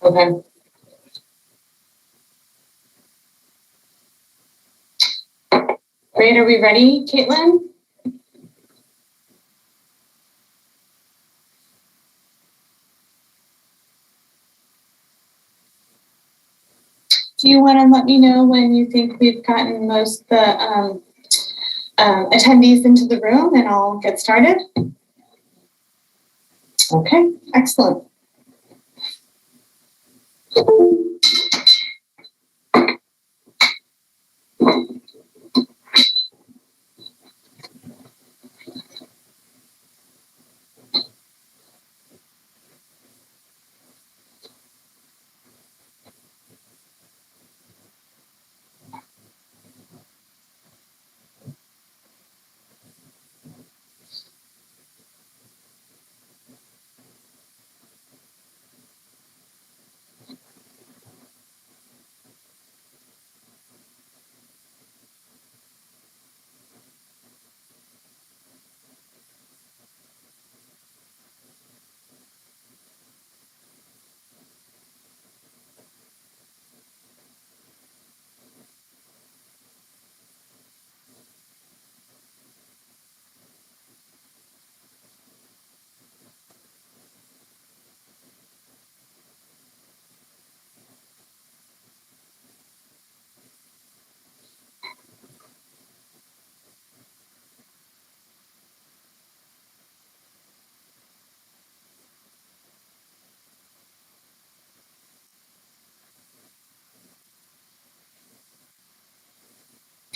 Okay. Great, are we ready, Caitlin? Do you want to let me know when you think we've gotten most of the attendees into the room, and I'll get started? Okay, excellent.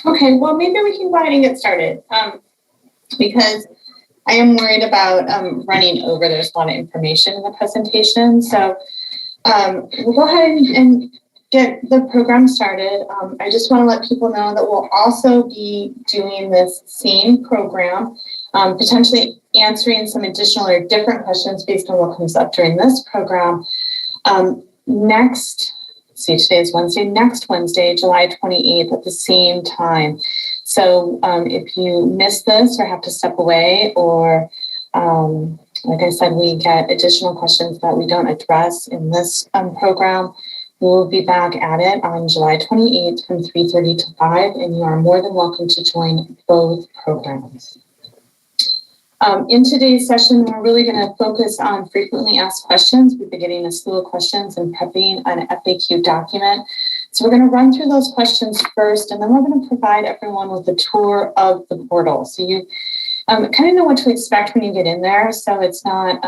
Okay, well, maybe we can go ahead and get started because I am worried about running over. There's a lot of information in the presentation. So we'll go ahead and get the program started. I just want to let people know that we'll also be doing this same program, potentially answering some additional or different questions based on what comes up during this program today is Wednesday, next Wednesday, July 28th at the same time. So if you miss this or have to step away, or like I said, we get additional questions that we don't address in this program, we'll be back at it on July 28th from 3:30 to 5, and you are more than welcome to join both programs. In today's session, we're really going to focus on frequently asked questions. We've been getting a slew of questions and prepping an FAQ document. So we're going to run through those questions first, and then we're going to provide everyone with a tour of the portal. So you kind of know what to expect when you get in there. So it's not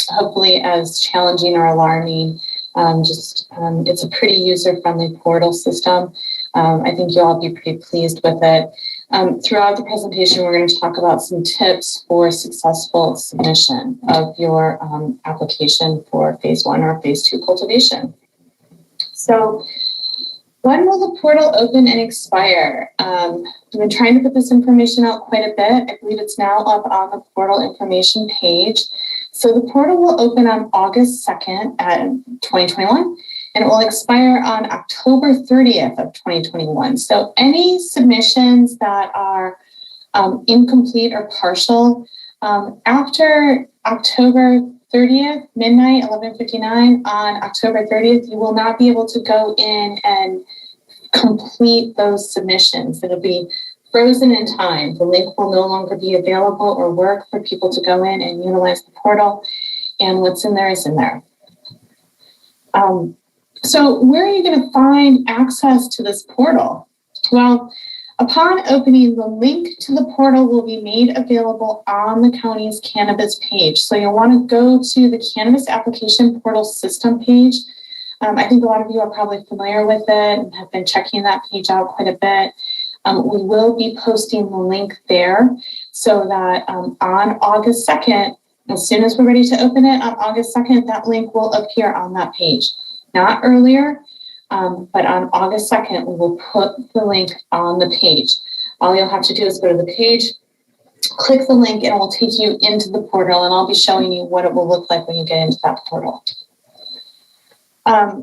hopefully as challenging or alarming. It's a pretty user-friendly portal system. I think you'll all be pretty pleased with it. Throughout the presentation, we're going to talk about some tips for successful submission of your application for phase 1 or phase 2 cultivation. So when will the portal open and expire? I've been trying to put this information out quite a bit. I believe it's now up on the portal information page. So the portal will open on August 2nd, 2021. And it will expire on October 30th of 2021. So any submissions that are incomplete or partial after October 30th, midnight, 11:59 on October 30th, you will not be able to go in and complete those submissions. It'll be frozen in time. The link will no longer be available or work for people to go in and utilize the portal. And what's in there is in there. So where are you going to find access to this portal? Well, upon opening, the link to the portal will be made available on the county's cannabis page. So you'll want to go to the Cannabis Application Portal System page. I think a lot of you are probably familiar with it and have been checking that page out quite a bit. We will be posting the link there so that on August 2nd, as soon as we're ready to open it on August 2nd, that link will appear on that page. Not earlier, but on August 2nd, we will put the link on the page. All you'll have to do is go to the page, click the link, and it will take you into the portal, and I'll be showing you what it will look like when you get into that portal.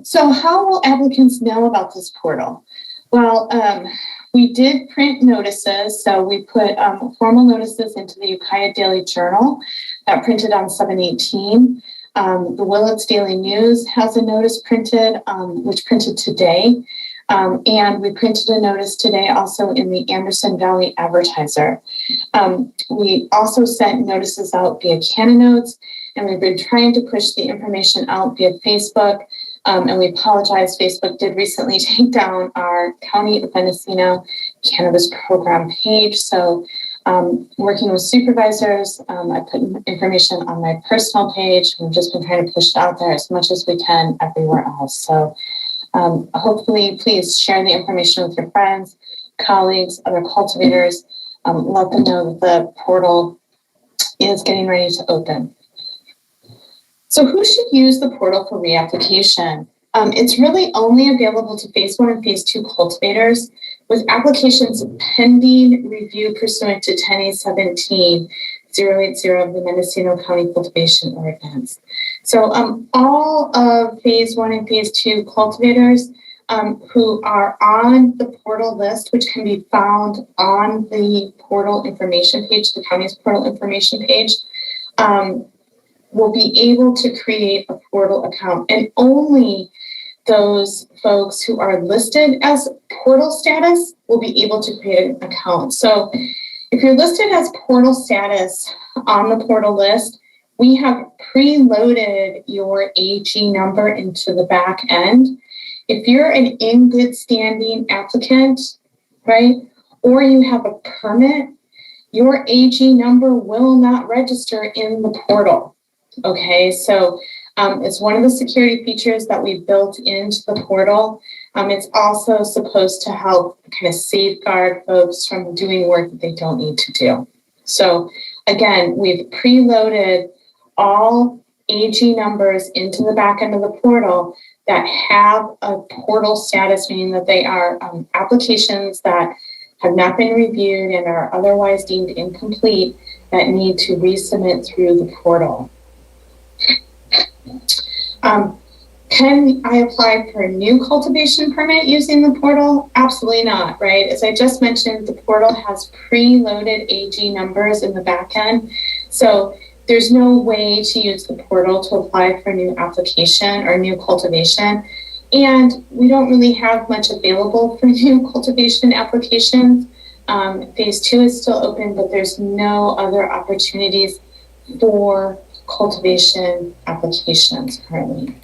So how will applicants know about this portal? Well, we did print notices, so we put formal notices into the Ukiah Daily Journal that printed on 7/18. The Willits Daily News has a notice printed, which printed today. And we printed a notice today also in the Anderson Valley Advertiser. We also sent notices out via Cannonotes, and we've been trying to push the information out via Facebook. And we apologize, Facebook did recently take down our County of Mendocino Cannabis Program page. So working with supervisors, I put information on my personal page. We've just been trying to push it out there as much as we can everywhere else. So hopefully, please share the information with your friends, colleagues, other cultivators. Let them know that the portal is getting ready to open. So who should use the portal for reapplication? It's really only available to Phase 1 and Phase 2 cultivators with applications pending review pursuant to 10A17-080 of the Mendocino County Cultivation Ordinance. So all of Phase 1 and Phase 2 cultivators who are on the portal list, which can be found on the portal information page, the county's portal information page, will be able to create a portal account. And only those folks who are listed as portal status will be able to create an account. So if you're listed as portal status on the portal list, we have preloaded your AG number into the back end. If you're an in good standing applicant, right, or you have a permit, your AG number will not register in the portal. Okay, so it's one of the security features that we built into the portal. It's also supposed to help kind of safeguard folks from doing work that they don't need to do. So again, we've preloaded all AG numbers into the back end of the portal that have a portal status, meaning that they are applications that have not been reviewed and are otherwise deemed incomplete that need to resubmit through the portal. Can I apply for a new cultivation permit using the portal? Absolutely not, right? As I just mentioned, the portal has preloaded AG numbers in the back end. So there's no way to use the portal to apply for a new application or new cultivation. And we don't really have much available for new cultivation applications. Phase 2 is still open, but there's no other opportunities for cultivation applications currently.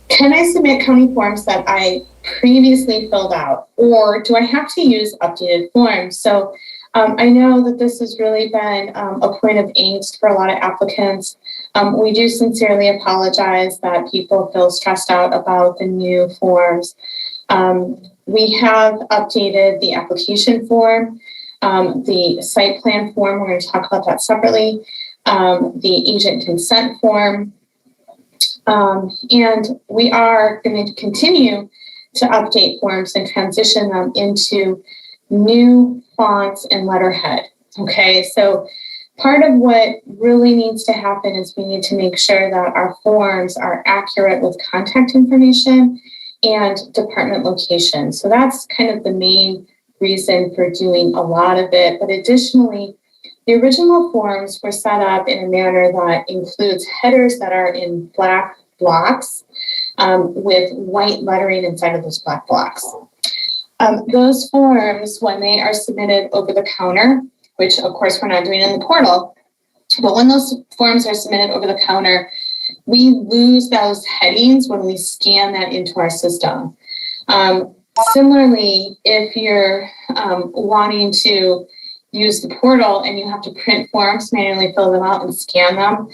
Can I submit county forms that I previously filled out, or do I have to use updated forms? So I know that this has really been a point of angst for a lot of applicants. We do sincerely apologize that people feel stressed out about the new forms. We have updated the application form, the site plan form, we're going to talk about that separately, the agent consent form, and we are going to continue to update forms and transition them into new fonts and letterhead. Okay, so part of what really needs to happen is we need to make sure that our forms are accurate with contact information and department location. So that's kind of the main reason for doing a lot of it. But additionally, the original forms were set up in a manner that includes headers that are in black blocks with white lettering inside of those black blocks. Those forms, when they are submitted over the counter, which of course we're not doing in the portal, but when those forms are submitted over the counter, we lose those headings when we scan that into our system. Similarly, if you're wanting to use the portal and you have to print forms, manually fill them out and scan them,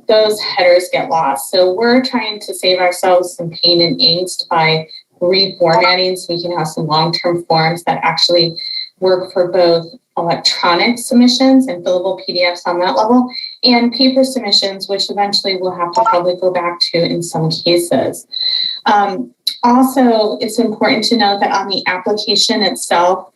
those headers get lost. So we're trying to save ourselves some pain and angst by reformatting so we can have some long-term forms that actually work for both electronic submissions and fillable PDFs on that level and paper submissions, which eventually we'll have to probably go back to in some cases. Also, it's important to note that on the application itself,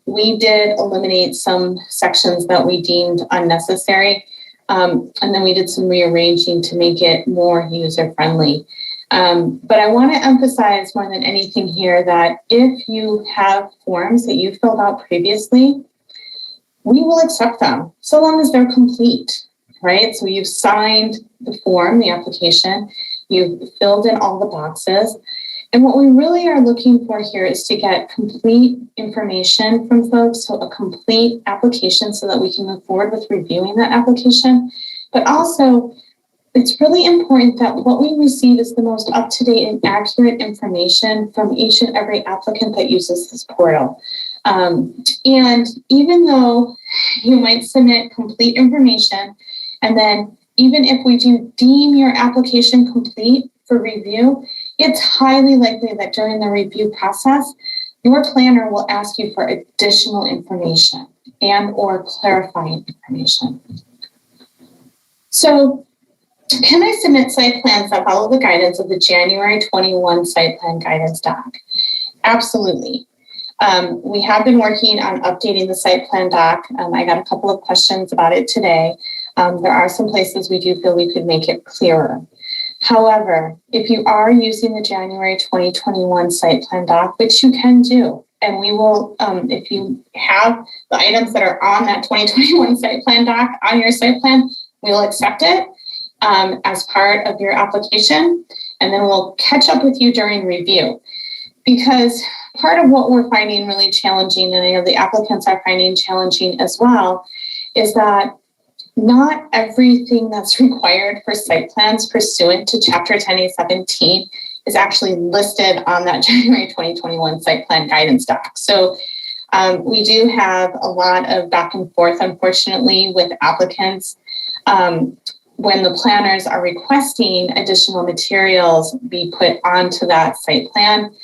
we did eliminate some sections that we deemed unnecessary, and then we did some rearranging to make it more user-friendly. But I want to emphasize more than anything here that if you have forms that you filled out previously, we will accept them so long as they're complete. right? So you've signed the form, the application, you've filled in all the boxes. And what we really are looking for here is to get complete information from folks, so a complete application so that we can move forward with reviewing that application. But also, it's really important that what we receive is the most up-to-date and accurate information from each and every applicant that uses this portal. And even though you might submit complete information, and then even if we do deem your application complete for review, it's highly likely that during the review process, your planner will ask you for additional information and or clarifying information. So, can I submit site plans that follow the guidance of the January 21 site plan guidance doc? Absolutely. We have been working on updating the site plan doc. I got a couple of questions about it today. There are some places we do feel we could make it clearer. However, if you are using the January 2021 site plan doc, which you can do, and we will, if you have the items that are on that 2021 site plan doc on your site plan, we'll accept it as part of your application, and then we'll catch up with you during review. Because part of what we're finding really challenging, and I know the applicants are finding challenging as well, is that not everything that's required for site plans pursuant to Chapter 10A17 is actually listed on that January 2021 site plan guidance doc. So we do have a lot of back and forth, unfortunately, with applicants. When the planners are requesting additional materials be put onto that site plan,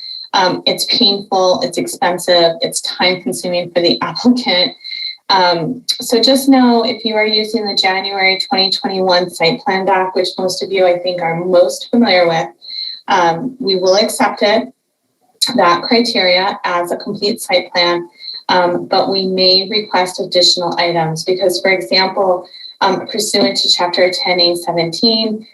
it's painful, it's expensive, it's time consuming for the applicant. So just know, if you are using the January 2021 site plan doc, which most of you I think are most familiar with, we will accept it, that criteria, as a complete site plan, but we may request additional items because, for example, pursuant to Chapter 10A17,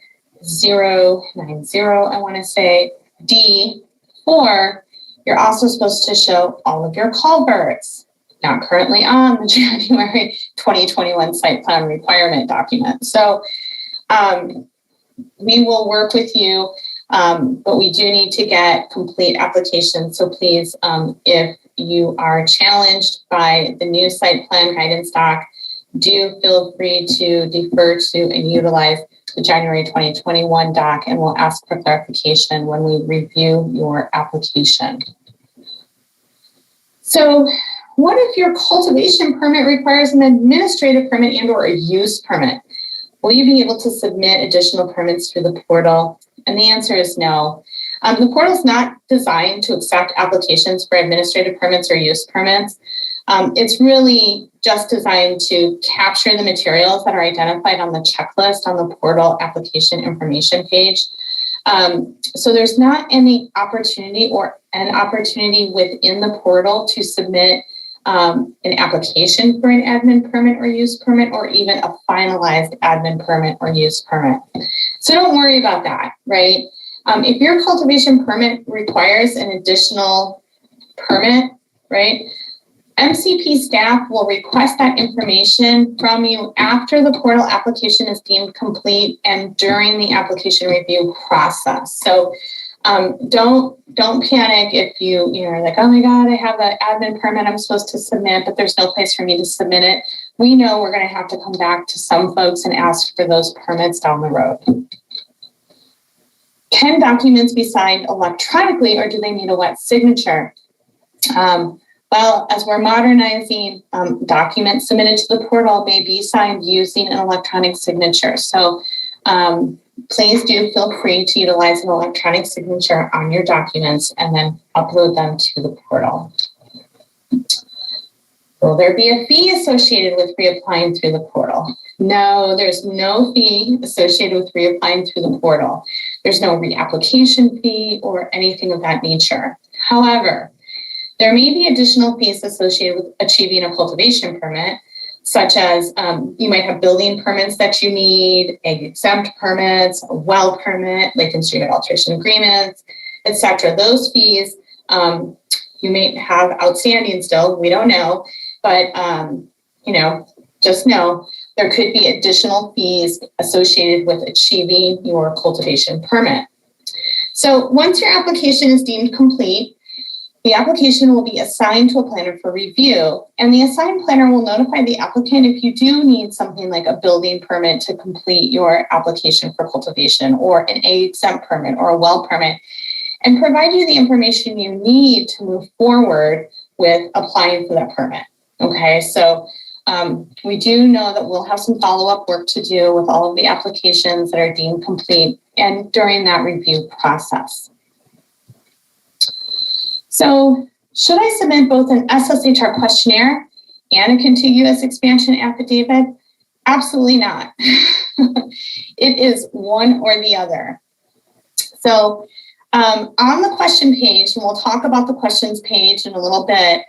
090, I want to say, D4, you're also supposed to show all of your culverts, not currently on the January 2021 site plan requirement document. So we will work with you, but we do need to get complete applications. So please, if you are challenged by the new site plan guidance doc, do feel free to defer to and utilize the January 2021 doc, and we'll ask for clarification when we review your application. So what if your cultivation permit requires an administrative permit and or a use permit? Will you be able to submit additional permits through the portal? And the answer is no. The portal is not designed to accept applications for administrative permits or use permits. It's really just designed to capture the materials that are identified on the checklist on the portal application information page. So there's not any opportunity or an opportunity within the portal to submit an application for an admin permit or use permit, or even a finalized admin permit or use permit. So don't worry about that, right? If your cultivation permit requires an additional permit, right, MCP staff will request that information from you after the portal application is deemed complete and during the application review process. So don't panic if you're like, oh my God, I have an admin permit I'm supposed to submit, but there's no place for me to submit it. We know we're going to have to come back to some folks and ask for those permits down the road. Can documents be signed electronically, or do they need a wet signature? Well, as we're modernizing, documents submitted to the portal may be signed using an electronic signature. So please do feel free to utilize an electronic signature on your documents and then upload them to the portal. Will there be a fee associated with reapplying through the portal? No, there's no fee associated with reapplying through the portal. There's no reapplication fee or anything of that nature. However, there may be additional fees associated with achieving a cultivation permit, such as you might have building permits that you need, exempt permits, a well permit, lake and stream alteration agreements, etc. Those fees you may have outstanding still. We don't know, but just know There could be additional fees associated with achieving your cultivation permit. So once your application is deemed complete, the application will be assigned to a planner for review, and the assigned planner will notify the applicant if you do need something like a building permit to complete your application for cultivation, or an A-exempt permit or a well permit, and provide you the information you need to move forward with applying for that permit. Okay, so we do know that we'll have some follow-up work to do with all of the applications that are deemed complete and during that review process. So should I submit both an SSHR questionnaire and a contiguous expansion affidavit? Absolutely not. It is one or the other. So on the question page, and we'll talk about the questions page in a little bit.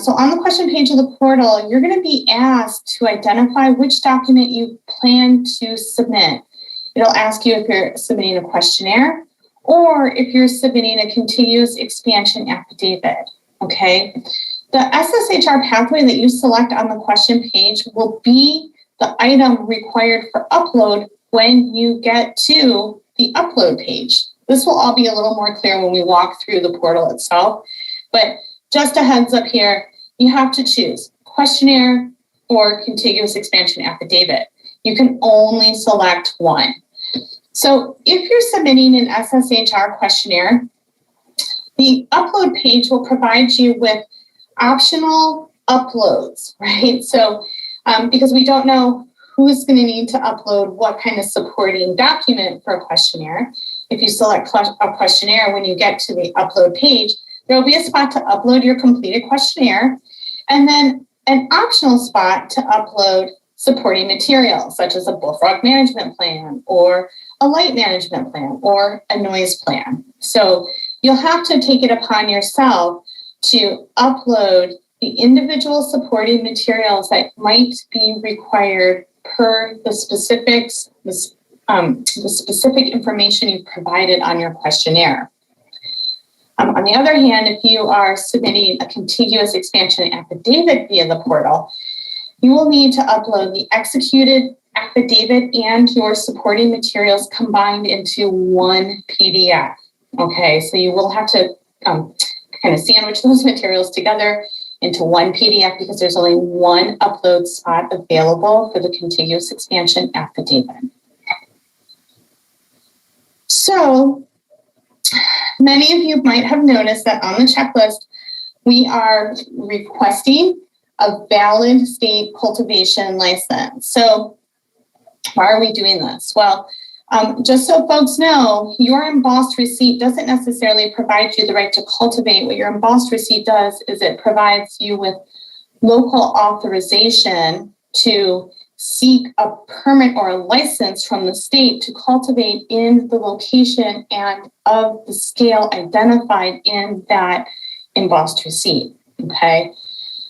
So on the question page of the portal, you're going to be asked to identify which document you plan to submit. It'll ask you if you're submitting a questionnaire or if you're submitting a contiguous expansion affidavit, okay? The SSHR pathway that you select on the question page will be the item required for upload when you get to the upload page. This will all be a little more clear when we walk through the portal itself, but just a heads up here, you have to choose questionnaire or contiguous expansion affidavit. You can only select one. So if you're submitting an SSHR questionnaire, the upload page will provide you with optional uploads, right? So because we don't know who's going to need to upload what kind of supporting document for a questionnaire, if you select a questionnaire, when you get to the upload page, there will be a spot to upload your completed questionnaire, and then an optional spot to upload supporting materials, such as a bullfrog management plan, or a light management plan, or a noise plan. So you'll have to take it upon yourself to upload the individual supporting materials that might be required per the specifics, the specific information you've provided on your questionnaire. On the other hand, if you are submitting a contiguous expansion affidavit via the portal, you will need to upload the executed affidavit and your supporting materials combined into one PDF. Okay, so you will have to kind of sandwich those materials together into one PDF because there's only one upload spot available for the contiguous expansion affidavit. So many of you might have noticed that on the checklist, we are requesting a valid state cultivation license. So why are we doing this? Well, just so folks know, your embossed receipt doesn't necessarily provide you the right to cultivate. What your embossed receipt does is it provides you with local authorization to seek a permit or a license from the state to cultivate in the location and of the scale identified in that embossed receipt, okay?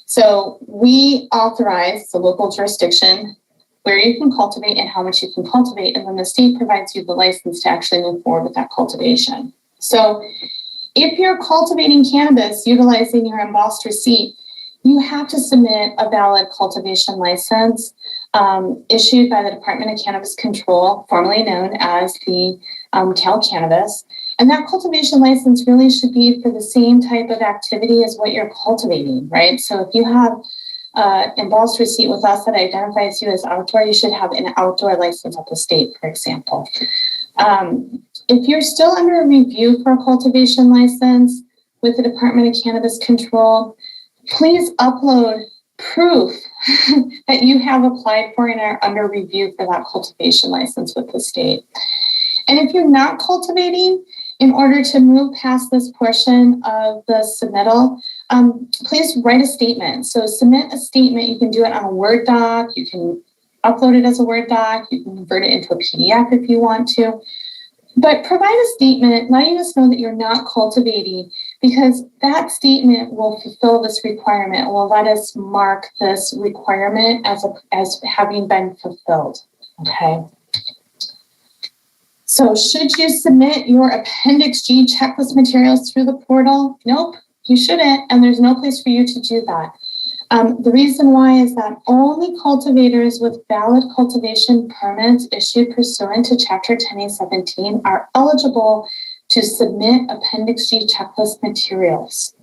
So we authorize the local jurisdiction where you can cultivate and how much you can cultivate, and then the state provides you the license to actually move forward with that cultivation. So if you're cultivating cannabis utilizing your embossed receipt, you have to submit a valid cultivation license issued by the Department of Cannabis Control, formerly known as the Cal Cannabis. And that cultivation license really should be for the same type of activity as what you're cultivating, right? So if you have embossed receipt with us that identifies you as outdoor, you should have an outdoor license at the state, for example. If you're still under review for a cultivation license with the Department of Cannabis Control, please upload proof that you have applied for and are under review for that cultivation license with the state. And if you're not cultivating, in order to move past this portion of the submittal, please write a statement. So submit a statement. You can do it on a Word doc. You can upload it as a Word doc. You can convert it into a PDF if you want to. But provide a statement letting us know that you're not cultivating, because that statement will fulfill this requirement. It will let us mark this requirement as having been fulfilled, okay? So should you submit your Appendix G checklist materials through the portal? Nope, you shouldn't, and there's no place for you to do that. The reason why is that only cultivators with valid cultivation permits issued pursuant to Chapter 10A17 are eligible to submit Appendix G checklist materials,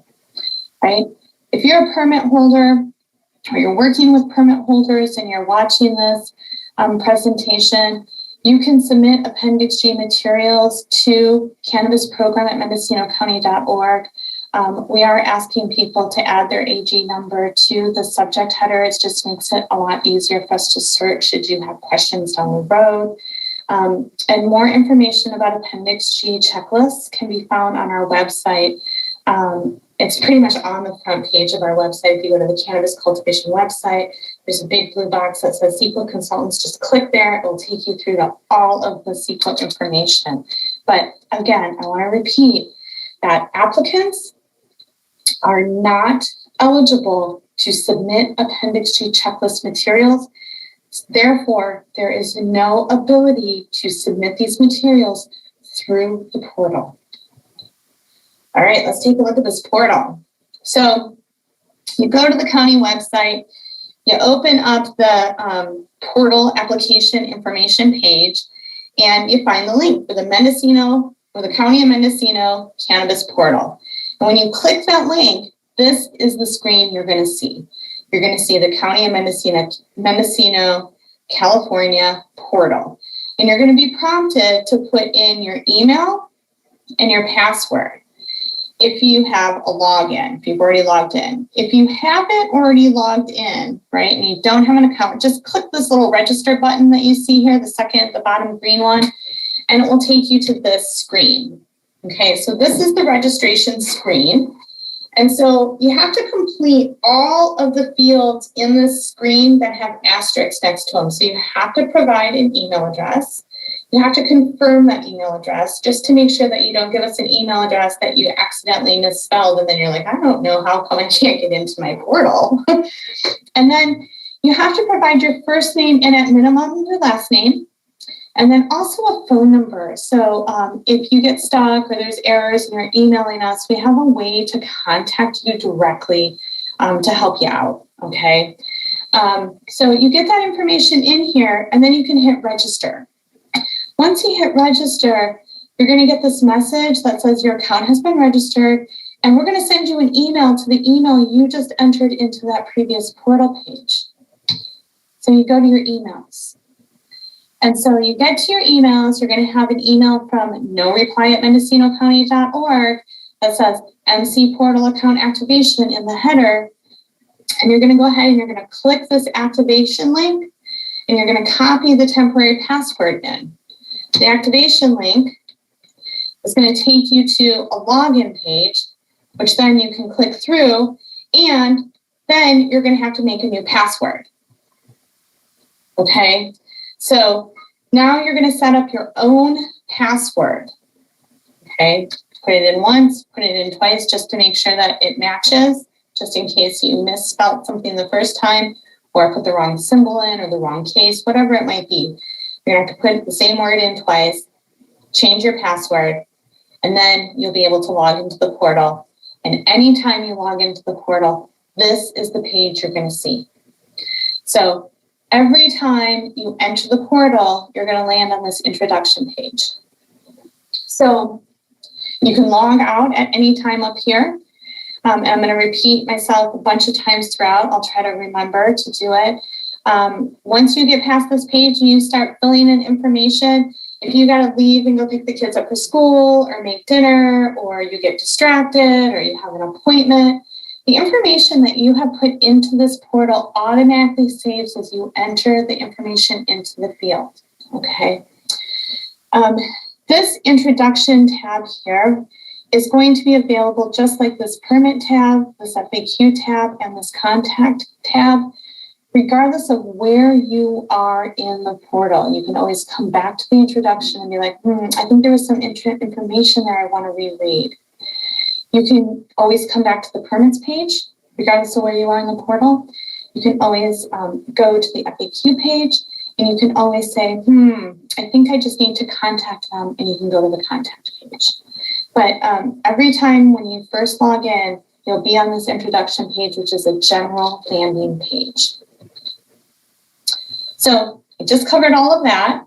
right? If you're a permit holder or you're working with permit holders and you're watching this presentation, you can submit Appendix G materials to cannabisprogram@mendocinocounty.org. We are asking people to add their AG number to the subject header. It just makes it a lot easier for us to search should you have questions down the road. And more information about Appendix G checklists can be found on our website. It's pretty much on the front page of our website. If you go to the Cannabis Cultivation website, there's a big blue box that says CEQA Consultants. Just click there. It will take you through to all of the CEQA information. But again, I want to repeat that applicants are not eligible to submit Appendix G checklist materials. Therefore, there is no ability to submit these materials through the portal. All right, let's take a look at this portal. So you go to the county website, you open up the portal application information page, and you find the link for the County of Mendocino Cannabis Portal. And when you click that link, this is the screen you're going to see. You're going to see the County of Mendocino, California portal. And you're going to be prompted to put in your email and your password if you have a login, if you've already logged in. If you haven't already logged in, right, and you don't have an account, just click this little register button that you see here, the second at the bottom green one, and it will take you to this screen. Okay, so this is the registration screen. And so you have to complete all of the fields in this screen that have asterisks next to them. So you have to provide an email address. You have to confirm that email address just to make sure that you don't give us an email address that you accidentally misspelled. And then you're like, I don't know, how come I can't get into my portal? And then you have to provide your first name and at minimum your last name. And then also a phone number. So if you get stuck or there's errors and you're emailing us, we have a way to contact you directly to help you out, okay? So you get that information in here and then you can hit register. Once you hit register, you're gonna get this message that says your account has been registered, and we're gonna send you an email to the email you just entered into that previous portal page. So you go to your emails. And so you get to your emails, you're going to have an email from noreply@mendocinocounty.org that says MC Portal Account Activation in the header. And you're going to go ahead and you're going to click this activation link and you're going to copy the temporary password in. The activation link is going to take you to a login page, which then you can click through, and then you're going to have to make a new password. Okay? So now you're going to set up your own password, okay? Put it in once, put it in twice, just to make sure that it matches, just in case you misspelled something the first time or put the wrong symbol in or the wrong case, whatever it might be. You're going to have to put the same word in twice, change your password, and then you'll be able to log into the portal. And anytime you log into the portal, this is the page you're going to see. So every time you enter the portal, you're going to land on this introduction page. So you can log out at any time up here. And I'm going to repeat myself a bunch of times throughout. I'll try to remember to do it. Once you get past this page and you start filling in information, if you got to leave and go pick the kids up for school or make dinner, or you get distracted or you have an appointment, the information that you have put into this portal automatically saves as you enter the information into the field, okay? This introduction tab here is going to be available just like this permit tab, this FAQ tab, and this contact tab, regardless of where you are in the portal. You can always come back to the introduction and be like, I think there was some information there I want to reread. You can always come back to the permits page, regardless of where you are in the portal. You can always go to the FAQ page, and you can always say, I think I just need to contact them, and you can go to the contact page. But every time when you first log in, you'll be on this introduction page, which is a general landing page. So I just covered all of that.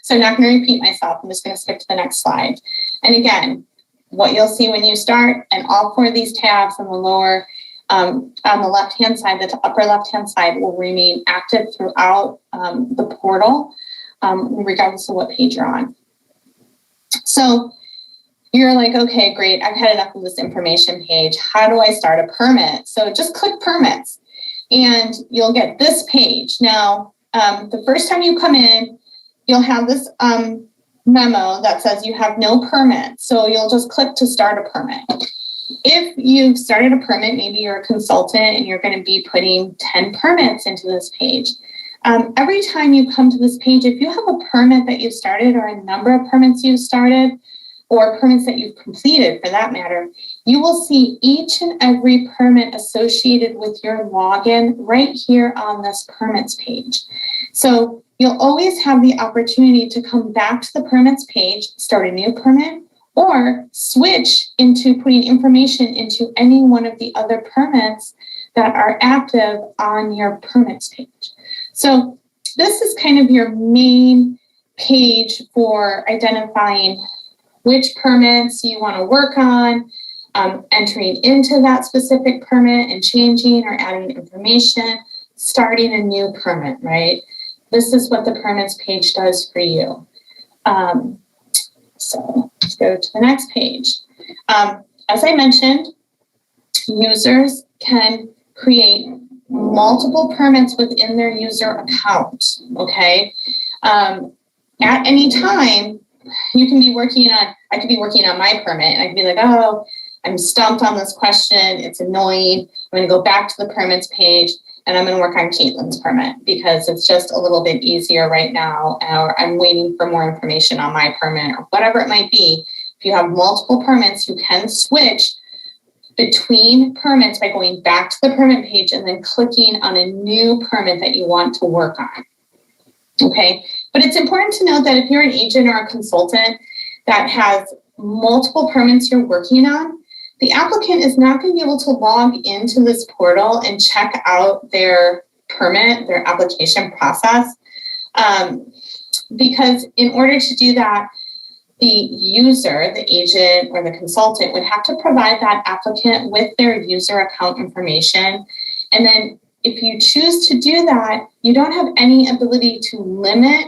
So I'm not going to repeat myself. I'm just going to skip to the next slide. And again, what you'll see when you start, and all four of these tabs on the lower, on the left-hand side, the upper left-hand side will remain active throughout the portal, regardless of what page you're on. So you're like, okay, great. I've had enough of this information page. How do I start a permit? So just click permits and you'll get this page. Now, the first time you come in, you'll have this memo that says you have no permit. So you'll just click to start a permit. If you've started a permit, maybe you're a consultant and you're going to be putting 10 permits into this page. Every time you come to this page, if you have a permit that you've started or a number of permits you've started or permits that you've completed for that matter, you will see each and every permit associated with your login right here on this permits page. So you'll always have the opportunity to come back to the permits page, start a new permit, or switch into putting information into any one of the other permits that are active on your permits page. So this is kind of your main page for identifying which permits you want to work on, entering into that specific permit and changing or adding information, starting a new permit, right? This is what the permits page does for you. So let's go to the next page. As I mentioned, users can create multiple permits within their user account, okay? At any time, you can be working on, I could be working on my permit and I could be like, oh, I'm stumped on this question. It's annoying. I'm going to go back to the permits page and I'm going to work on Caitlin's permit because it's just a little bit easier right now, or I'm waiting for more information on my permit or whatever it might be. If you have multiple permits, you can switch between permits by going back to the permit page and then clicking on a new permit that you want to work on. Okay, but it's important to note that if you're an agent or a consultant that has multiple permits you're working on, the applicant is not going to be able to log into this portal and check out their permit, their application process, because in order to do that, the user, the agent or the consultant would have to provide that applicant with their user account information. And then if you choose to do that, you don't have any ability to limit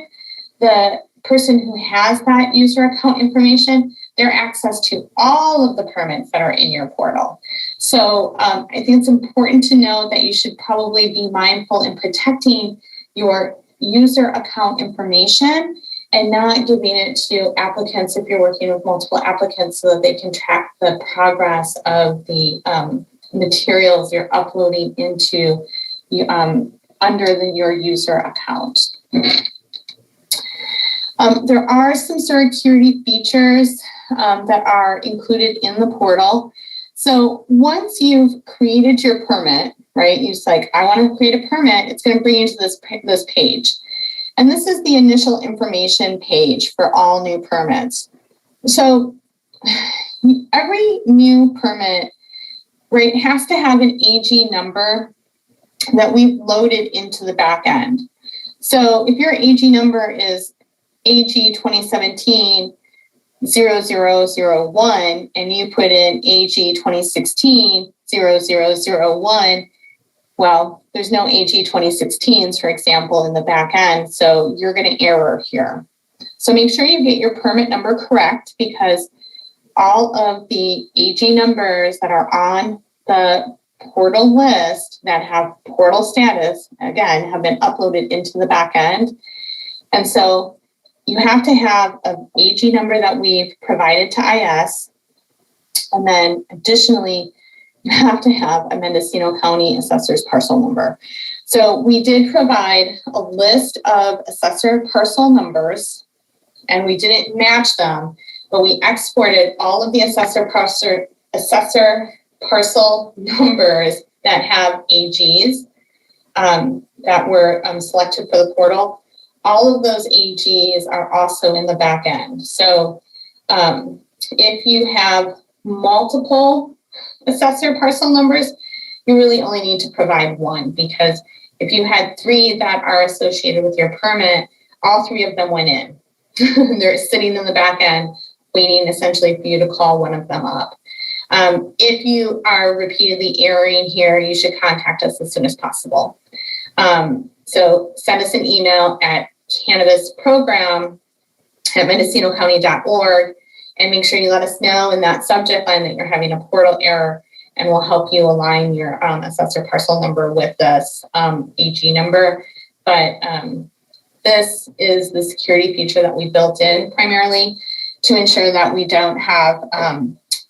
the person who has that user account information, their access to all of the permits that are in your portal. So I think it's important to know that you should probably be mindful in protecting your user account information and not giving it to applicants if you're working with multiple applicants so that they can track the progress of the materials you're uploading into under your user account. There are some security features that are included in the portal. So once you've created your permit, right, you're just like, I want to create a permit, it's going to bring you to this page. And this is the initial information page for all new permits. So every new permit, right, has to have an AG number that we've loaded into the back end. So if your AG number is AG 2017 0001 and you put in AG 2016 0001, well, there's no AG 2016s, for example, in the back end, so you're going to error here. So make sure you get your permit number correct because all of the AG numbers that are on the portal list that have portal status, again, have been uploaded into the back end. And so you have to have an AG number that we've provided to IS. And then additionally, you have to have a Mendocino County Assessor's parcel number. So we did provide a list of assessor parcel numbers and we didn't match them, but we exported all of the assessor parcel numbers that have AGs that were selected for the portal. All of those AGs are also in the back end. So if you have multiple assessor parcel numbers, you really only need to provide one, because if you had 3 that are associated with your permit, all 3 of them went in. They're sitting in the back end, waiting essentially for you to call one of them up. If you are repeatedly erroring here, you should contact us as soon as possible. So send us an email at cannabisprogram@mendocinocounty.org and make sure you let us know in that subject line that you're having a portal error, and we'll help you align your assessor parcel number with this AG number. But this is the security feature that we built in primarily to ensure that we don't have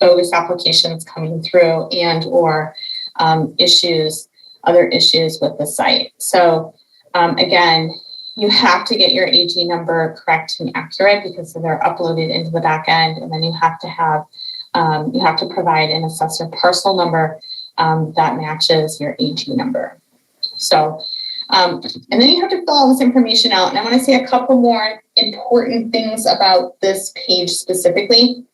bogus applications coming through and or other issues with the site. So again, you have to get your AG number correct and accurate because they're uploaded into the back end, and then you have to provide an assessor parcel number that matches your AG number. So, and then you have to fill all this information out. And I want to say a couple more important things about this page specifically.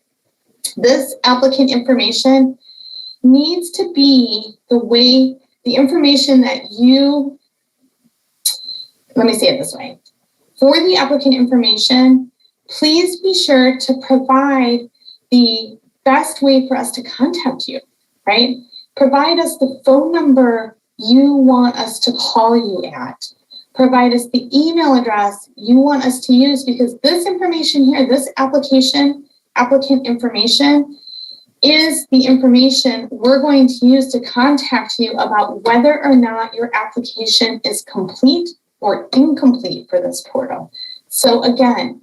This applicant information needs to be the information that you, let me say it this way. For the applicant information, please be sure to provide the best way for us to contact you, right? Provide us the phone number you want us to call you at. Provide us the email address you want us to use, because this information here, this applicant information, is the information we're going to use to contact you about whether or not your application is complete or incomplete for this portal. So again,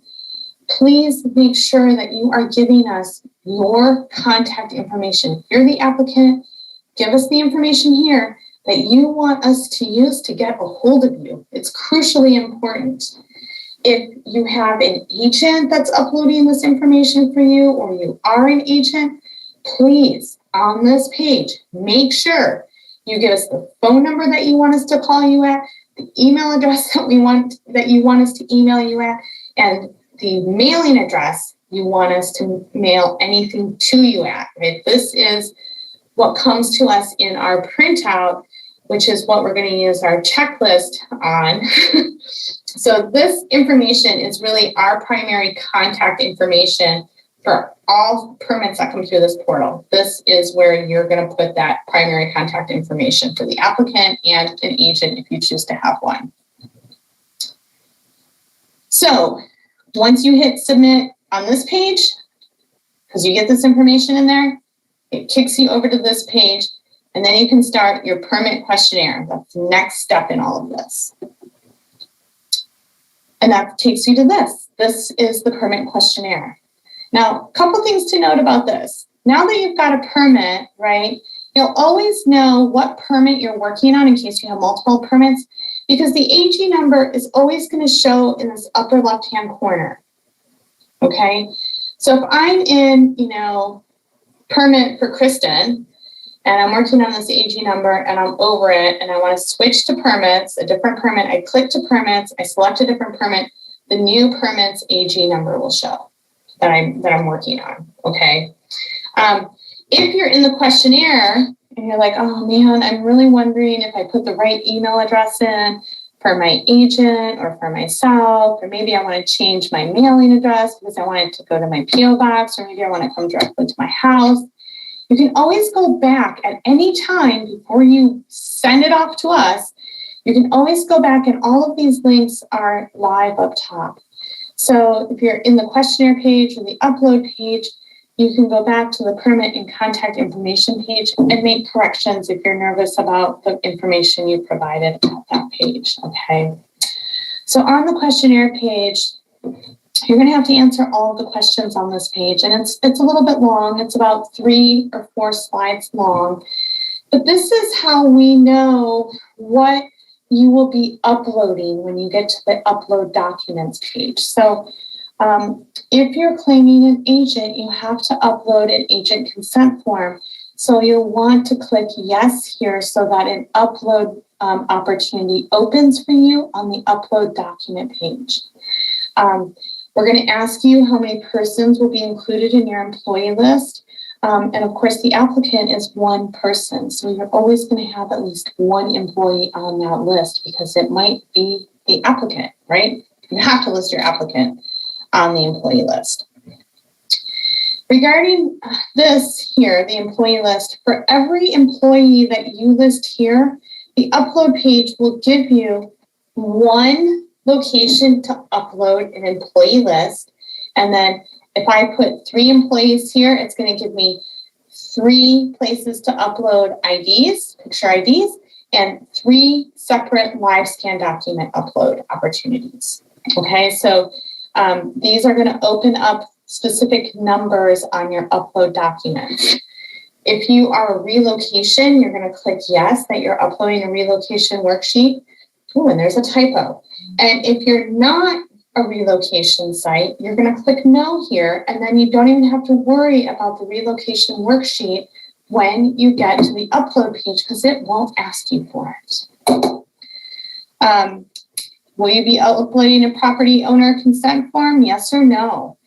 please make sure that you are giving us your contact information. If you're the applicant, give us the information here that you want us to use to get a hold of you. It's crucially important. If you have an agent that's uploading this information for you, or you are an agent, please, on this page, make sure you give us the phone number that you want us to call you at, the email address that you want us to email you at, and the mailing address you want us to mail anything to you at. Right? This is what comes to us in our printout, which is what we're going to use our checklist on. So this information is really our primary contact information for all permits that come through this portal. This is where you're going to put that primary contact information for the applicant and an agent if you choose to have one. So once you hit submit on this page, because you get this information in there, it kicks you over to this page, and then you can start your permit questionnaire. That's the next step in all of this. And that takes you to this. This is the permit questionnaire. Now, a couple things to note about this. Now that you've got a permit, right, you'll always know what permit you're working on in case you have multiple permits, because the AG number is always going to show in this upper left-hand corner. Okay? So if I'm in, permit for Kristen, and I'm working on this AG number and I'm over it and I want to switch to permits, a different permit, I click to permits, I select a different permit, the new permit's AG number will show that I'm working on, okay? If you're in the questionnaire and you're like, oh man, I'm really wondering if I put the right email address in for my agent or for myself, or maybe I want to change my mailing address because I want it to go to my PO box, or maybe I want to come directly to my house. You can always go back at any time before you send it off to us. You can always go back, and all of these links are live up top. So if you're in the questionnaire page or the upload page, you can go back to the permit and contact information page and make corrections if you're nervous about the information you provided at that page, okay? So on the questionnaire page, you're going to have to answer all of the questions on this page, and it's a little bit long. It's about 3 or 4 slides long, but this is how we know what you will be uploading when you get to the upload documents page. So if you're claiming an agent, you have to upload an agent consent form. So you'll want to click yes here so that an upload opportunity opens for you on the upload document page. We're going to ask you how many persons will be included in your employee list. And of course, the applicant is one person. So you're always going to have at least one employee on that list because it might be the applicant, right? You have to list your applicant on the employee list. Regarding this here, the employee list, for every employee that you list here, the upload page will give you one location to upload an employee list. And then if I put 3 employees here, it's going to give me 3 places to upload IDs, picture IDs, and 3 separate live scan document upload opportunities. Okay, so these are going to open up specific numbers on your upload documents. If you are a relocation, you're going to click yes, that you're uploading a relocation worksheet. Oh, and there's a typo. And if you're not a relocation site, you're going to click no here, and then you don't even have to worry about the relocation worksheet when you get to the upload page because it won't ask you for it. Will you be uploading a property owner consent form? Yes or no?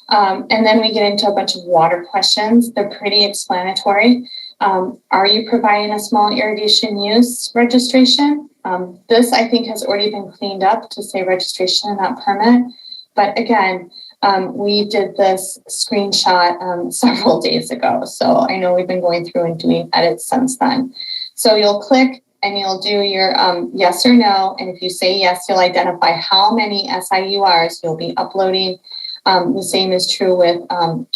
And then we get into a bunch of water questions. They're pretty explanatory. Are you providing a small irrigation use registration? This, I think, has already been cleaned up to say registration and not permit. But again, we did this screenshot several days ago. So I know we've been going through and doing edits since then. So you'll click and you'll do your yes or no. And if you say yes, you'll identify how many SIURs you'll be uploading. The same is true with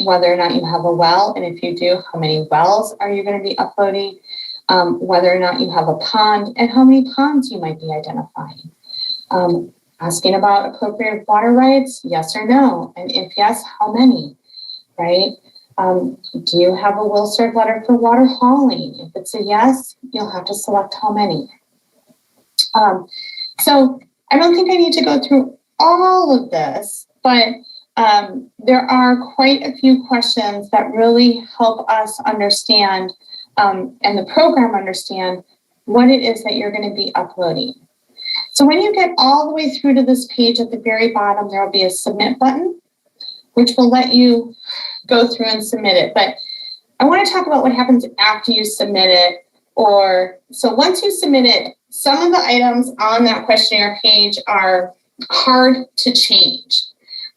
whether or not you have a well. And if you do, how many wells are you going to be uploading? Whether or not you have a pond and how many ponds you might be identifying. Asking about appropriate water rights, yes or no? And if yes, how many, right? Do you have a will serve letter for water hauling? If it's a yes, you'll have to select how many. So I don't think I need to go through all of this, but there are quite a few questions that really help us understand and the program understand what it is that you're going to be uploading. So when you get all the way through to this page at the very bottom, there will be a submit button, which will let you go through and submit it. But I want to talk about what happens after you submit it. So once you submit it, some of the items on that questionnaire page are hard to change.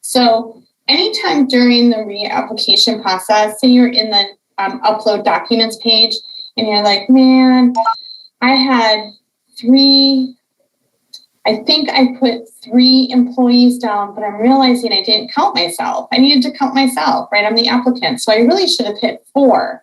So anytime during the reapplication process, say you're in the upload documents page and you're like, man, I had 3, I think I put 3 employees down, but I'm realizing I didn't count myself. I needed to count myself, right? I'm the applicant. So I really should have hit 4.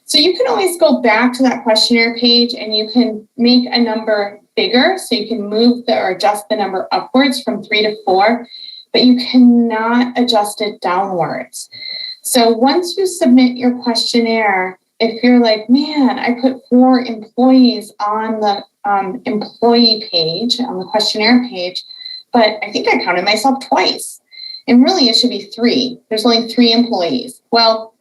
So you can always go back to that questionnaire page and you can make a number bigger. So you can move or adjust the number upwards from 3 to 4, but you cannot adjust it downwards. So once you submit your questionnaire, if you're like, man, I put 4 employees on the employee page, on the questionnaire page, but I think I counted myself twice. And really it should be 3. There's only 3 employees. Well,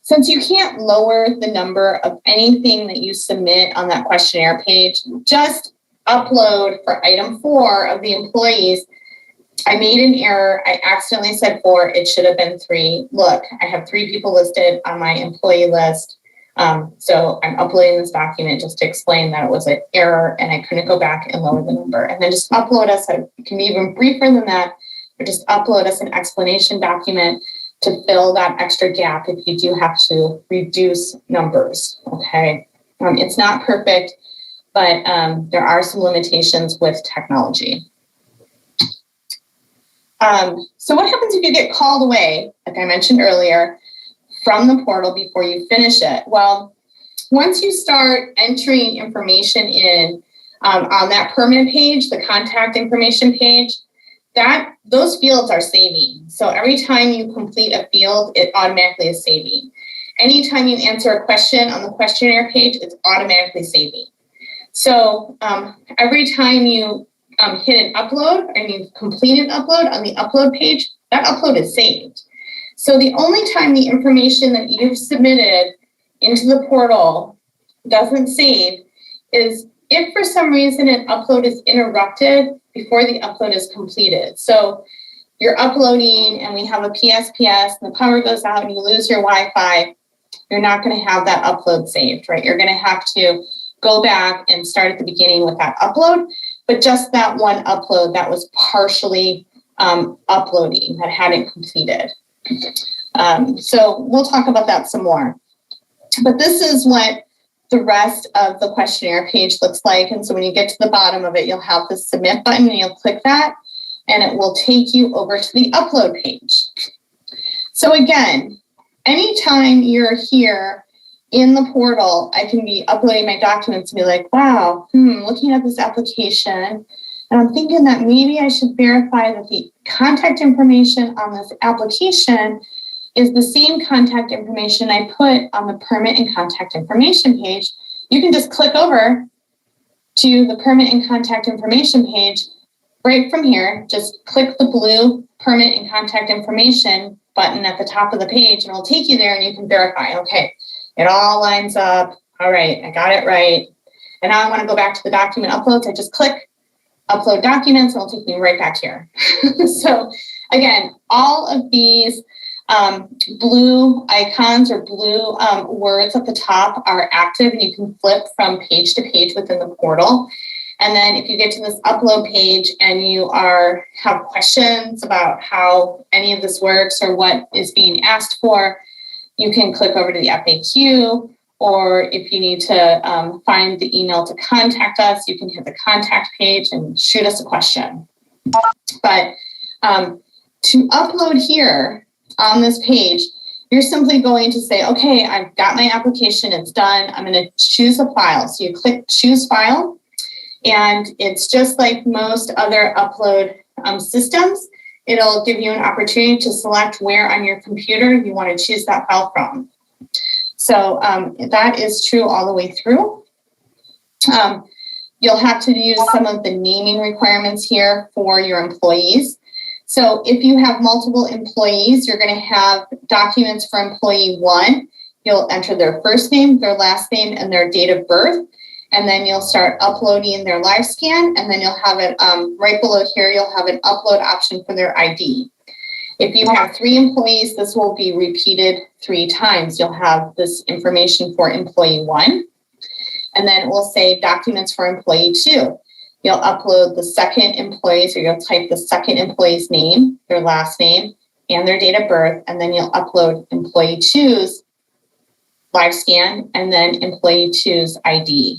since you can't lower the number of anything that you submit on that questionnaire page, just upload for item 4 of the employees. I made an error. I accidentally said 4. It should have been 3. Look, I have 3 people listed on my employee list. So I'm uploading this document just to explain that it was an error and I couldn't go back and lower the number. And then just upload us, it can be even briefer than that, or just upload us an explanation document to fill that extra gap if you do have to reduce numbers, okay? It's not perfect, but there are some limitations with technology. So what happens if you get called away, like I mentioned earlier, from the portal before you finish it? Well, once you start entering information in on that permit page, the contact information page, those fields are saving. So every time you complete a field, it automatically is saving. Anytime you answer a question on the questionnaire page, it's automatically saving. So every time you hit an upload and you complete an upload on the upload page, that upload is saved. So the only time the information that you've submitted into the portal doesn't save is if for some reason an upload is interrupted before the upload is completed. So you're uploading and we have a PSPS and the power goes out and you lose your Wi-Fi. you're not going to have that upload saved, right? You're going to have to go back and start at the beginning with that upload, but just that one upload that was partially uploading, that hadn't completed. So we'll talk about that some more. But this is what the rest of the questionnaire page looks like. And so when you get to the bottom of it, you'll have the submit button and you'll click that and it will take you over to the upload page. So again, anytime you're here in the portal, I can be uploading my documents and be like, wow, looking at this application, and I'm thinking that maybe I should verify that the contact information on this application is the same contact information I put on the permit and contact information page. You can just click over to the permit and contact information page right from here. Just click the blue permit and contact information button at the top of the page and it'll take you there and you can verify, okay, it all lines up. All right, I got it right. And now I want to go back to the document uploads. I just click upload documents and it'll take me right back here. So again, all of these blue icons or blue words at the top are active and you can flip from page to page within the portal. And then if you get to this upload page and you have questions about how any of this works or what is being asked for, you can click over to the FAQ, or if you need to find the email to contact us, you can hit the contact page and shoot us a question. But to upload here, on this page, you're simply going to say, okay, I've got my application, it's done. I'm going to choose a file. So you click choose file, and it's just like most other upload systems. It'll give you an opportunity to select where on your computer you want to choose that file from. So that is true all the way through. You'll have to use some of the naming requirements here for your employees. So if you have multiple employees, you're going to have documents for employee 1. You'll enter their first name, their last name, and their date of birth. And then you'll start uploading their live scan. And then you'll have it right below here, you'll have an upload option for their ID. If you have 3 employees, this will be repeated 3 times. You'll have this information for employee 1. And then it will say documents for employee 2. You'll upload the second employees, or you'll type the second employee's name, their last name, and their date of birth, and then you'll upload employee 2's live scan, and then employee 2's ID.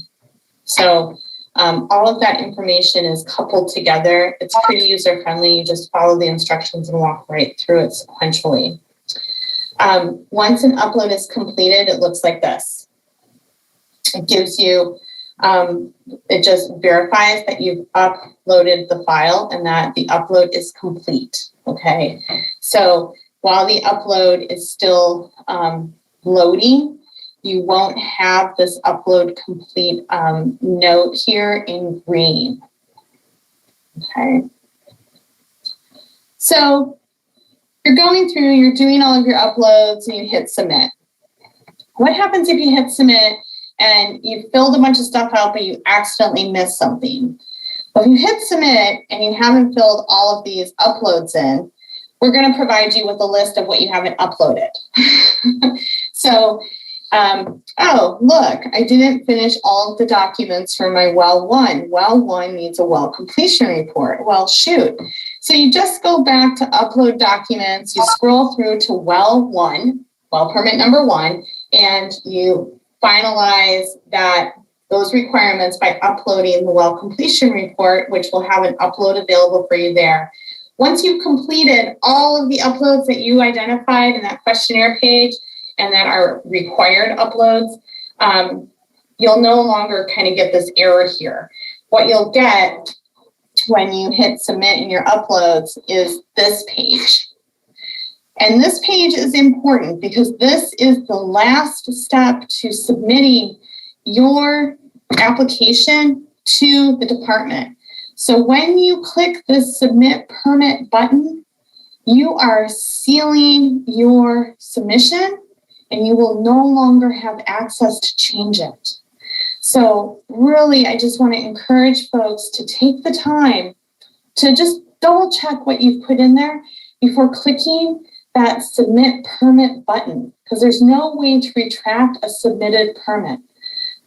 So all of that information is coupled together. It's pretty user-friendly. You just follow the instructions and walk right through it sequentially. Once an upload is completed, it looks like this. It gives you it just verifies that you've uploaded the file and that the upload is complete, okay? So while the upload is still loading, you won't have this upload complete note here in green, okay? So you're going through, you're doing all of your uploads and you hit submit. What happens if you hit submit and you filled a bunch of stuff out, but you accidentally missed something? Well, if you hit submit and you haven't filled all of these uploads in, we're going to provide you with a list of what you haven't uploaded. So, oh, look, I didn't finish all of the documents for my well 1. Well 1 needs a well completion report. Well, shoot. So you just go back to upload documents, you scroll through to well 1, well permit number 1, and you finalize those requirements by uploading the well completion report, which will have an upload available for you there. Once you've completed all of the uploads that you identified in that questionnaire page and that are required uploads, you'll no longer kind of get this error here. What you'll get when you hit submit in your uploads is this page. And this page is important because this is the last step to submitting your application to the department. So when you click the submit permit button, you are sealing your submission and you will no longer have access to change it. So really, I just want to encourage folks to take the time to just double check what you've put in there before clicking that submit permit button, because there's no way to retract a submitted permit.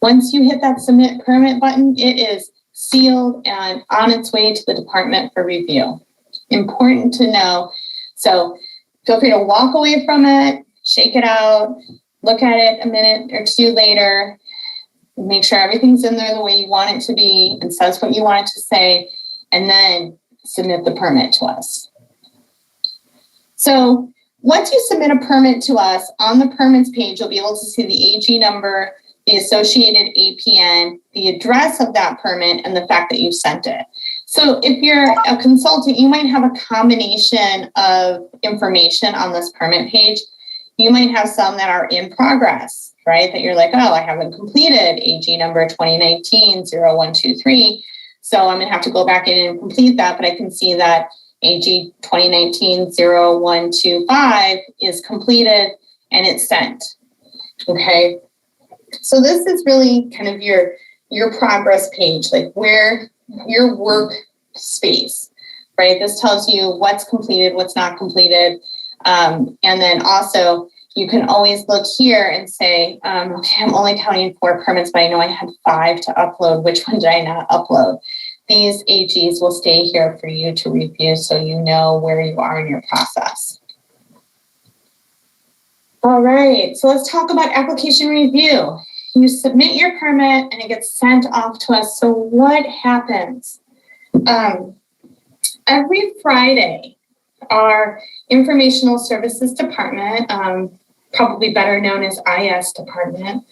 Once you hit that submit permit button, it is sealed and on its way to the department for review. Important to know. So feel free to walk away from it, shake it out, look at it a minute or two later, make sure everything's in there the way you want it to be and says what you want it to say, and then submit the permit to us. So once you submit a permit to us, on the permits page, you'll be able to see the AG number, the associated APN, the address of that permit, and the fact that you sent it. So if you're a consultant, you might have a combination of information on this permit page. You might have some that are in progress, right? That you're like, oh, I haven't completed AG number 2019-0123. So I'm going to have to go back in and complete that. But I can see that AG 2019-0125 is completed and it's sent. Okay. So this is really kind of your progress page, like where your work space, right? This tells you what's completed, what's not completed. And then also you can always look here and say, okay, I'm only counting 4 permits, but I know I had 5 to upload. Which one did I not upload? These AGs will stay here for you to review so you know where you are in your process. All right, so let's talk about application review. You submit your permit and it gets sent off to us. So what happens? Every Friday, our Informational Services Department, probably better known as IS Department,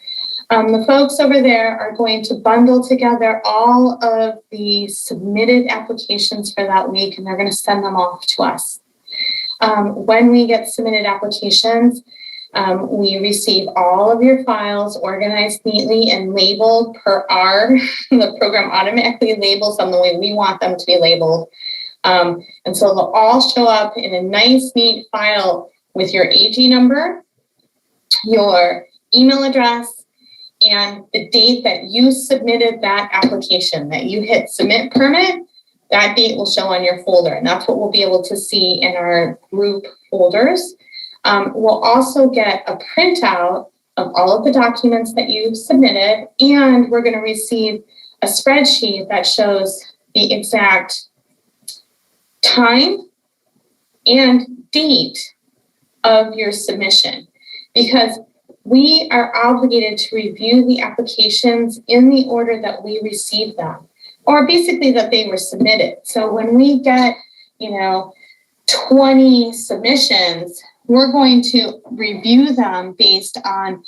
the folks over there are going to bundle together all of the submitted applications for that week, and they're going to send them off to us. When we get submitted applications, we receive all of your files organized neatly and labeled per the program automatically labels them the way we want them to be labeled. And so they'll all show up in a nice, neat file with your AG number, your email address, and the date that you submitted that application, that you hit submit permit. That date will show on your folder, and that's what we'll be able to see in our group folders. We'll also get a printout of all of the documents that you submitted, and we're going to receive a spreadsheet that shows the exact time and date of your submission, because we are obligated to review the applications in the order that we receive them, or basically that they were submitted. So when we get, 20 submissions, we're going to review them based on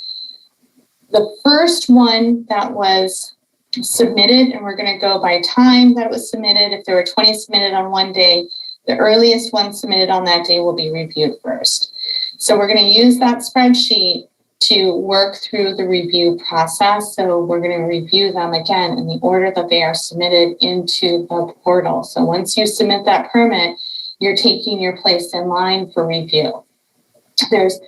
the first one that was submitted, and we're going to go by time that it was submitted. If there were 20 submitted on one day, the earliest one submitted on that day will be reviewed first. So we're going to use that spreadsheet to work through the review process. So we're going to review them again in the order that they are submitted into the portal. So once you submit that permit, you're taking your place in line for review. There's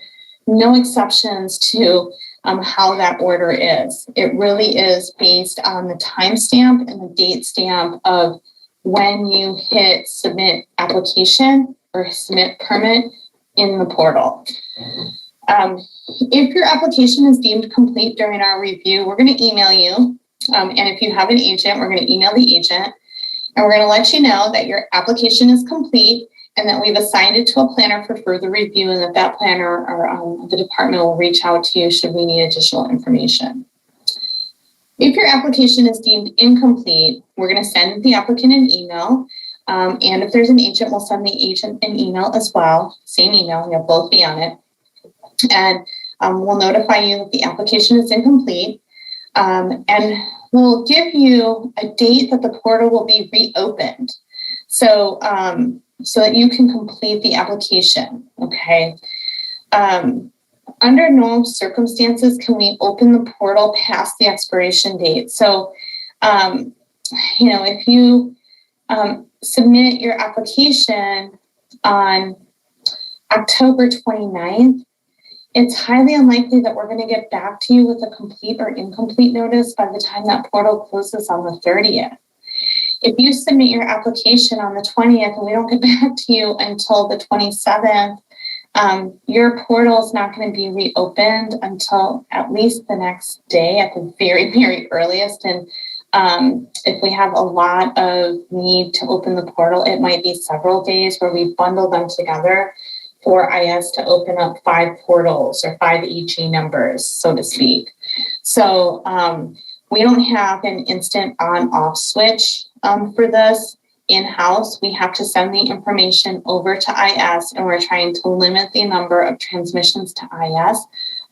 no exceptions to how that order is. It really is based on the timestamp and the date stamp of when you hit submit application or submit permit in the portal. If your application is deemed complete during our review, we're going to email you. And if you have an agent, we're going to email the agent. And we're going to let you know that your application is complete and that we've assigned it to a planner for further review, and that planner or the department will reach out to you should we need additional information. If your application is deemed incomplete, we're going to send the applicant an email. And if there's an agent, we'll send the agent an email as well. Same email, you'll both be on it. And we'll notify you that the application is incomplete. And we'll give you a date that the portal will be reopened. So that you can complete the application, okay? Under no circumstances can we open the portal past the expiration date. So, if you submit your application on October 29th, it's highly unlikely that we're going to get back to you with a complete or incomplete notice by the time that portal closes on the 30th. If you submit your application on the 20th and we don't get back to you until the 27th, Your portal is not going to be reopened until at least the next day at the very, very earliest. And if we have a lot of need to open the portal, it might be several days where we bundle them together for IS to open up 5 portals or 5 EG numbers, so to speak. So we don't have an instant on-off switch for this in-house. We have to send the information over to IS, and we're trying to limit the number of transmissions to IS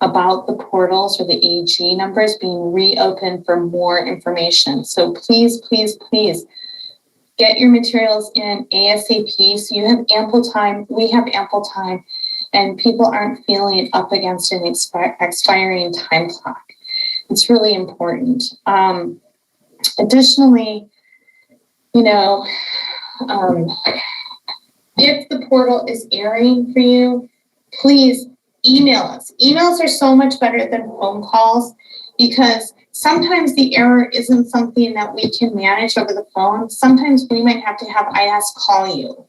about the portals or the AG numbers being reopened for more information. So please, please, please get your materials in ASAP so you have ample time. We have ample time, and people aren't feeling up against an expiring time clock. It's really important. Additionally, you know, if the portal is erroring for you, please email us. Emails are so much better than phone calls because sometimes the error isn't something that we can manage over the phone. Sometimes we might have to have IS call you,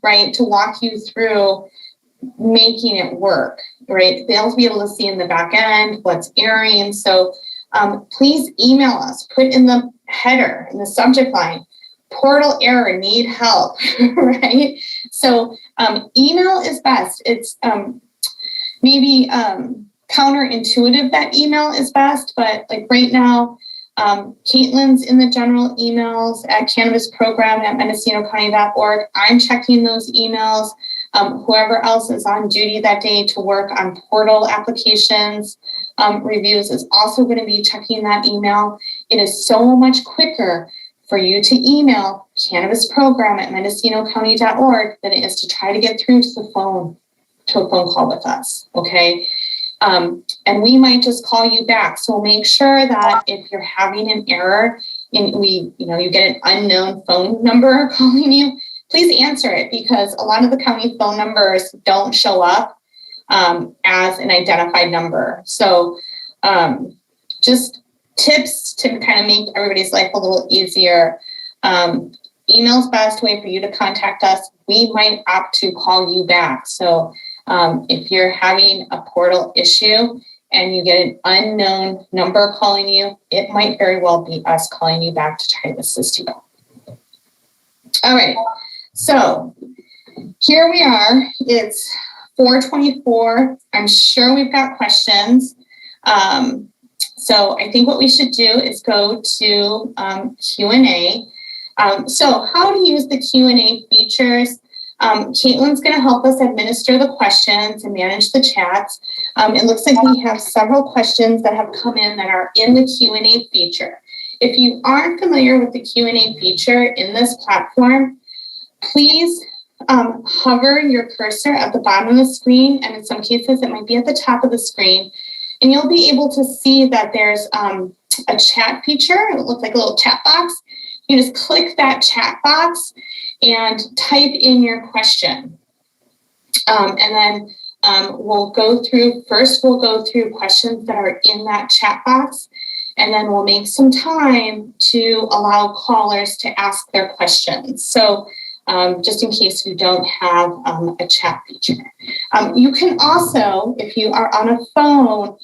right, to walk you through making it work, right? They'll be able to see in the back end what's erroring. So please email us, put in the header, in the subject line, portal error, need help, right? So email is best. It's maybe counterintuitive that email is best, but like right now, Caitlin's in the general emails at cannabisprogram@mendocinocounty.org. I'm checking those emails. Whoever else is on duty that day to work on portal applications reviews is also going to be checking that email. It is so much quicker for you to email cannabisprogram@mendocinocounty.org than it is to try to get through to a phone call with us, okay? And we might just call you back. So make sure that if you're having an error and you get an unknown phone number calling you, please answer it because a lot of the county phone numbers don't show up as an identified number. So just tips to kind of make everybody's life a little easier. Email's best way for you to contact us. We might opt to call you back. So if you're having a portal issue and you get an unknown number calling you, it might very well be us calling you back to try to assist you. All right, so here we are. It's 4:24. I'm sure we've got questions. So I think what we should do is go to Q&A. So how to use the Q&A features. Caitlin's going to help us administer the questions and manage the chats. It looks like we have several questions that have come in that are in the Q&A feature. If you aren't familiar with the Q&A feature in this platform, please hover your cursor at the bottom of the screen, and in some cases it might be at the top of the screen, and you'll be able to see that there's a chat feature. It looks like a little chat box. You just click that chat box and type in your question. And then we'll go through questions that are in that chat box, and then we'll make some time to allow callers to ask their questions. So just in case you don't have a chat feature. You can also, if you are on a phone,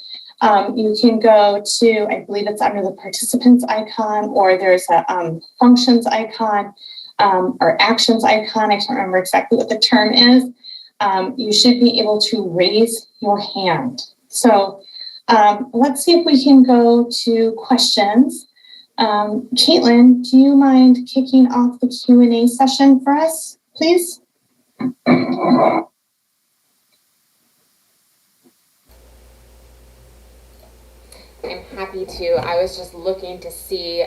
you can go to, I believe it's under the participants icon, or there's a functions icon or actions icon. I can't remember exactly what the term is. You should be able to raise your hand. So let's see if we can go to questions. Caitlin, do you mind kicking off the Q&A session for us, please? I'm happy to. I was just looking to see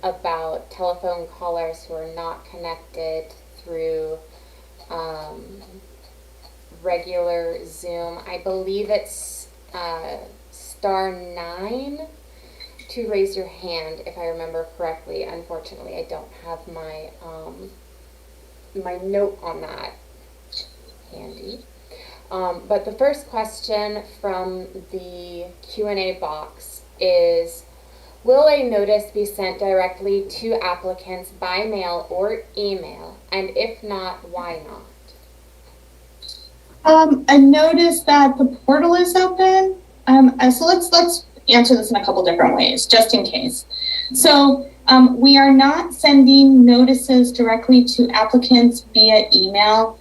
about telephone callers who are not connected through regular Zoom. I believe it's *9 to raise your hand, if I remember correctly. Unfortunately, I don't have my my note on that handy. But the first question from the Q&A box is, will a notice be sent directly to applicants by mail or email? And if not, why not? A notice that the portal is open. So let's answer this in a couple different ways, just in case. So we are not sending notices directly to applicants via email,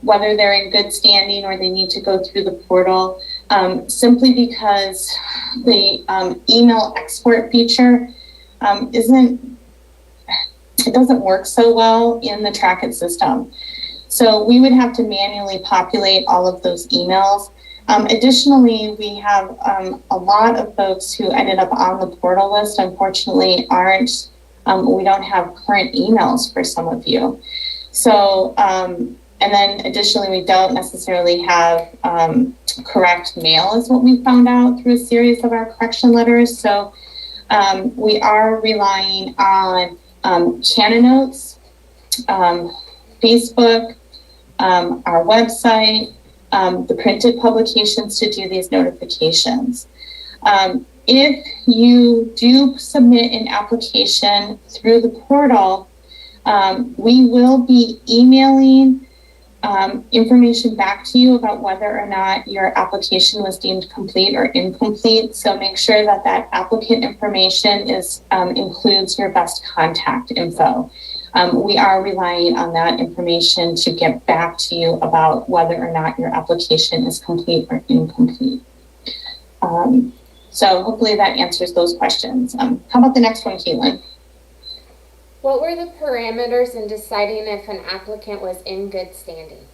whether they're in good standing or they need to go through the portal, simply because the email export feature it doesn't work so well in the Trackit system. So we would have to manually populate all of those emails. Additionally, we have a lot of folks who ended up on the portal list, unfortunately, we don't have current emails for some of you. So, and then additionally, we don't necessarily have correct mail is what we found out through a series of our correction letters. So we are relying on Cananotes, Facebook, our website, the printed publications to do these notifications. If you do submit an application through the portal, we will be emailing information back to you about whether or not your application was deemed complete or incomplete. So make sure that that applicant information includes your best contact info. We are relying on that information to get back to you about whether or not your application is complete or incomplete. So hopefully that answers those questions. How about the next one, Caitlin? What were the parameters in deciding if an applicant was in good standing?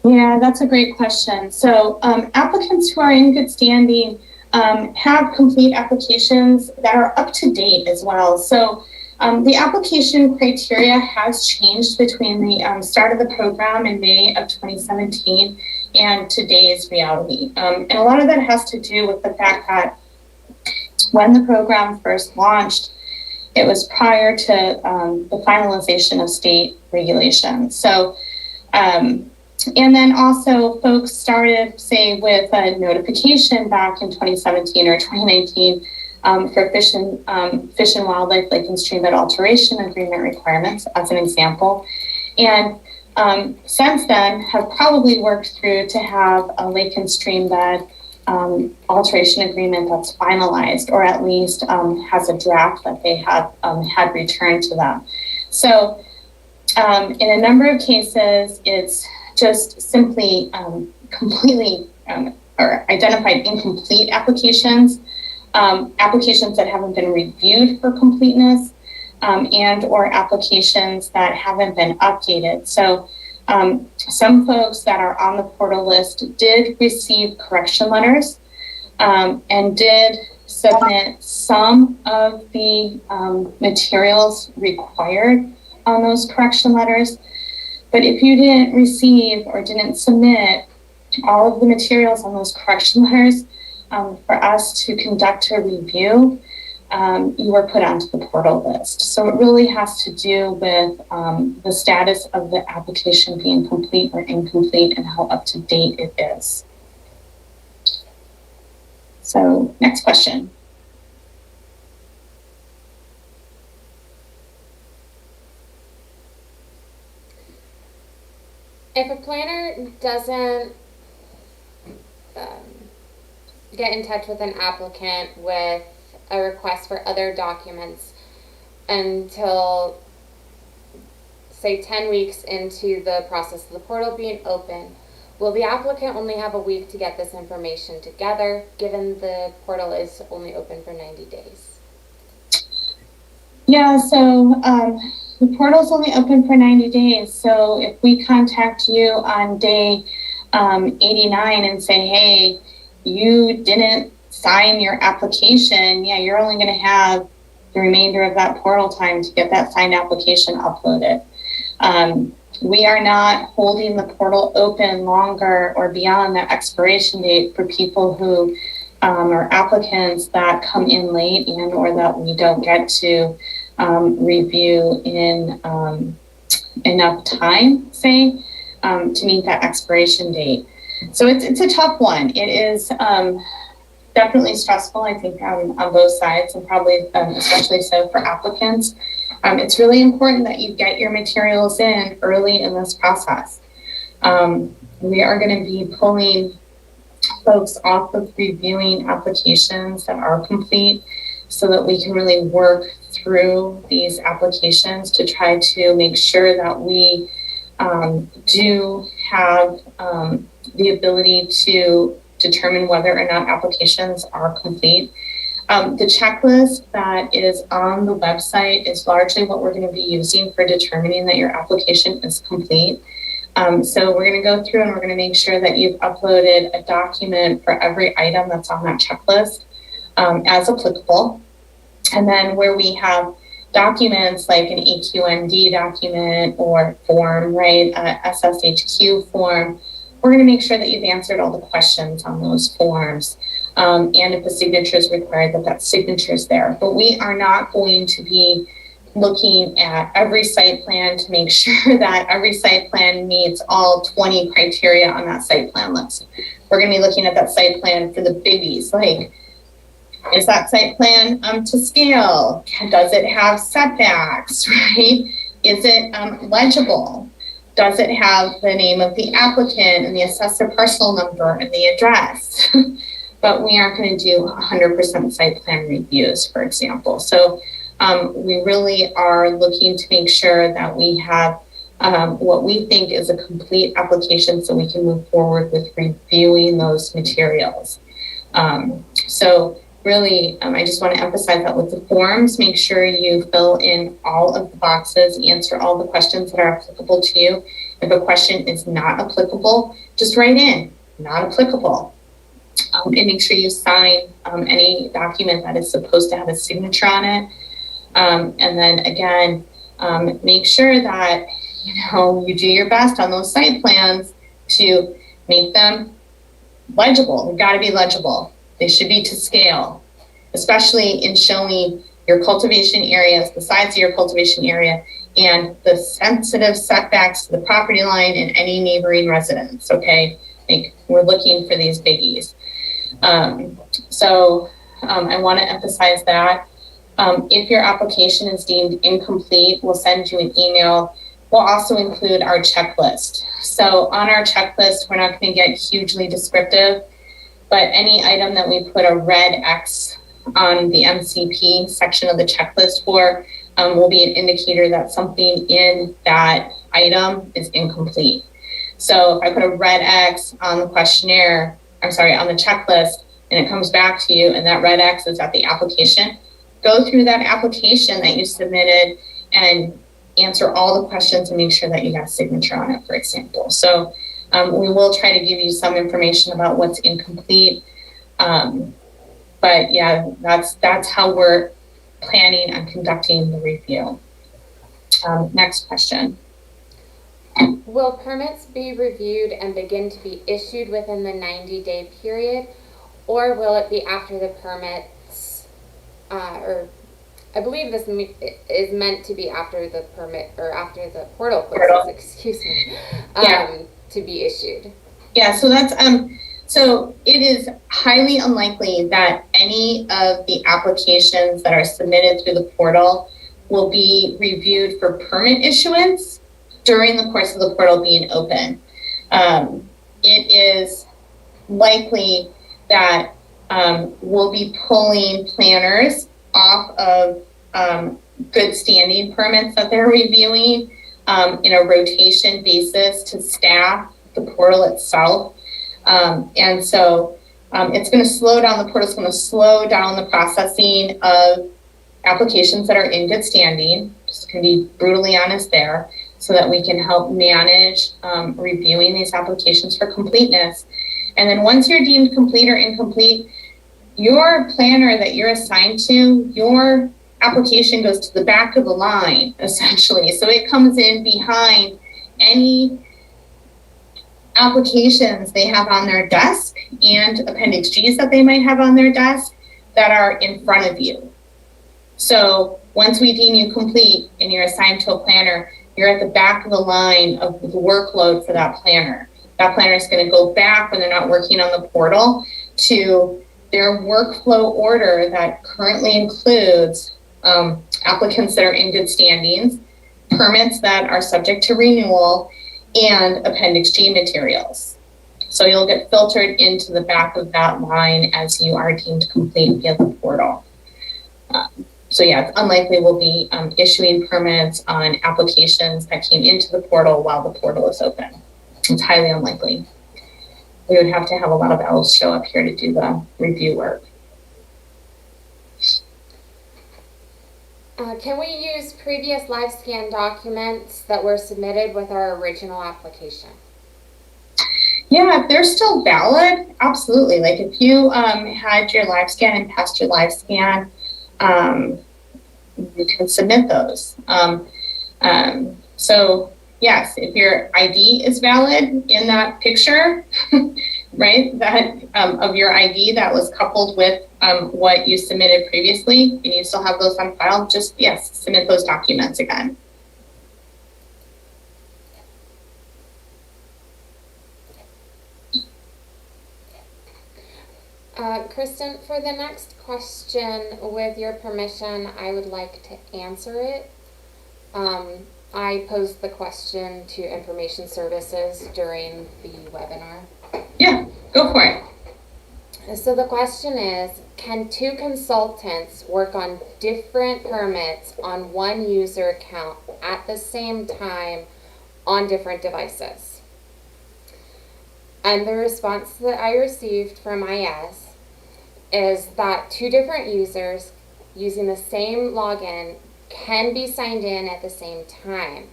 Yeah, that's a great question. So applicants who are in good standing have complete applications that are up to date as well. So the application criteria has changed between the start of the program in May of 2017 and today's reality. And a lot of that has to do with the fact that when the program first launched, it was prior to the finalization of state regulations. So, and then also folks started, say, with a notification back in 2017 or 2019 for fish and wildlife lake and streambed alteration agreement requirements, as an example. And since then have probably worked through to have a lake and streambed alteration agreement that's finalized, or at least has a draft that they have had returned to them. So in a number of cases, it's just simply completely or identified incomplete applications, applications that haven't been reviewed for completeness, and or applications that haven't been updated. So some folks that are on the portal list did receive correction letters and did submit some of the materials required on those correction letters. But if you didn't receive or didn't submit all of the materials on those correction letters for us to conduct a review, you were put onto the portal list. So it really has to do with the status of the application being complete or incomplete and how up to date it is. So next question. If a planner doesn't get in touch with an applicant with a request for other documents until, say, 10 weeks into the process of the portal being open, will the applicant only have a week to get this information together, given the portal is only open for 90 days? Yeah, so the portal's only open for 90 days. So if we contact you on day 89 and say, hey, you didn't sign your application, yeah, you're only going to have the remainder of that portal time to get that signed application uploaded. We are not holding the portal open longer or beyond that expiration date for people who are applicants that come in late and or that we don't get to review in enough time, say, to meet that expiration date. So it's a tough one. It is definitely stressful, I think, on both sides, and probably especially so for applicants. It's really important that you get your materials in early in this process. we are going to be pulling folks off of reviewing applications that are complete so that we can really work through these applications to try to make sure that we do have the ability to determine whether or not applications are complete. The checklist that is on the website is largely what we're going to be using for determining that your application is complete. So we're going to go through and we're going to make sure that you've uploaded a document for every item that's on that checklist as applicable. And then where we have documents like an AQND document or form, right, SSHQ form, we're going to make sure that you've answered all the questions on those forms. And if the signature is required, that signature is there. But we are not going to be looking at every site plan to make sure that every site plan meets all 20 criteria on that site plan list. We're going to be looking at that site plan for the biggies, like, is that site plan to scale? Does it have setbacks, right? Is it legible? Does it have the name of the applicant and the assessor parcel number and the address? But we aren't going to do 100% site plan reviews, for example. So we really are looking to make sure that we have what we think is a complete application so we can move forward with reviewing those materials. So really, I just want to emphasize that with the forms, make sure you fill in all of the boxes, answer all the questions that are applicable to you. If a question is not applicable, just write in, not applicable. And make sure you sign any document that is supposed to have a signature on it. And then again, make sure that, you do your best on those site plans to make them legible. They've got to be legible. They should be to scale, especially in showing your cultivation areas, the size of your cultivation area, and the sensitive setbacks to the property line and any neighboring residents, okay? Like, we're looking for these biggies. So I want to emphasize that. If your application is deemed incomplete, we'll send you an email. We'll also include our checklist. So on our checklist, we're not going to get hugely descriptive, but any item that we put a red X on the MCP section of the checklist for will be an indicator that something in that item is incomplete. So if I put a red X on the questionnaire, on the checklist, and it comes back to you and that red X is at the application, go through that application that you submitted and answer all the questions and make sure that you got a signature on it, for example. So we will try to give you some information about what's incomplete. But yeah, that's how we're planning on conducting the review. Next question. Will permits be reviewed and begin to be issued within the 90-day period, or will it be after the permits, or I believe this is meant to be after the permit, or after the portal closes, excuse me, to be issued? Yeah, so that's, so it is highly unlikely that any of the applications that are submitted through the portal will be reviewed for permit issuance during the course of the portal being open. It is likely that we'll be pulling planners off of good standing permits that they're reviewing in a rotation basis to staff the portal itself. And so it's going to slow down, the portal's going to slow down the processing of applications that are in good standing, just going to be brutally honest there, so that we can help manage reviewing these applications for completeness. And then once you're deemed complete or incomplete, your planner that you're assigned to, your application goes to the back of the line, essentially. So it comes in behind any applications they have on their desk and Appendix Gs that they might have on their desk that are in front of you. So once we deem you complete and you're assigned to a planner, you're at the back of the line of the workload for that planner. That planner is going to go back when they're not working on the portal to their workflow order that currently includes applicants that are in good standings, permits that are subject to renewal, and Appendix G materials. So you'll get filtered into the back of that line as you are deemed complete via the portal. So yeah, it's unlikely we'll be issuing permits on applications that came into the portal while the portal is open. It's highly unlikely. We would have to have a lot of elves show up here to do the review work. Can we use previous live scan documents that were submitted with our original application? Yeah, if they're still valid, absolutely. Like if you had your live scan and passed your live scan, you can submit those. So yes, if your ID is valid in that picture, right, that of your ID that was coupled with what you submitted previously, and you still have those on file, just yes, submit those documents again. Kristen, for the next question, with your permission, I would like to answer it. I posed the question to Information Services during the webinar. Yeah, go for it. So the question is, can two consultants work on different permits on one user account at the same time on different devices? And the response that I received from IS is that two different users using the same login can be signed in at the same time.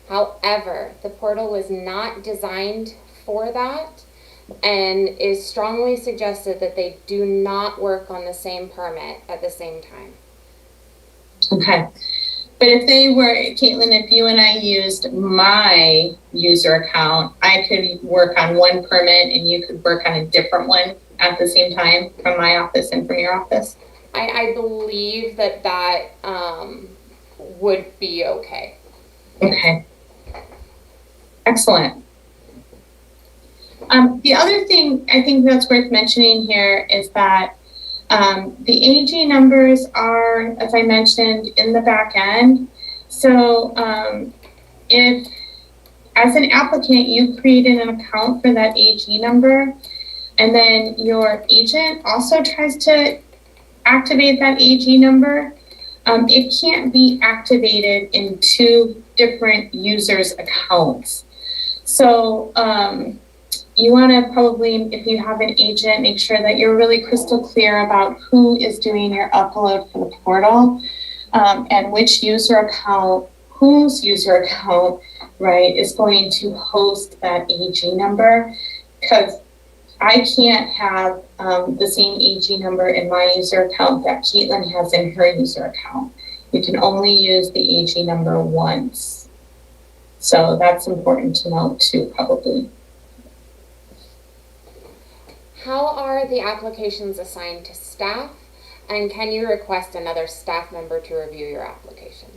However, the portal was not designed for that and is strongly suggested that they do not work on the same permit at the same time. Okay. But if they were, Caitlin, if you and I used my user account, I could work on one permit and you could work on a different one at the same time from my office and from your office? I believe that would be okay. Okay. Excellent. The other thing I think that's worth mentioning here is that the AG numbers are, as I mentioned, in the back end. So if, as an applicant, you created an account for that AG number, and then your agent also tries to activate that AG number, it can't be activated in two different users' accounts. So you want to probably, if you have an agent, make sure that you're really crystal clear about who is doing your upload for the portal and which user account, whose user account, right, is going to host that AG number, because I can't have the same AG number in my user account that Caitlin has in her user account. You can only use the AG number once. So that's important to note too, probably. How are the applications assigned to staff? And can you request another staff member to review your application?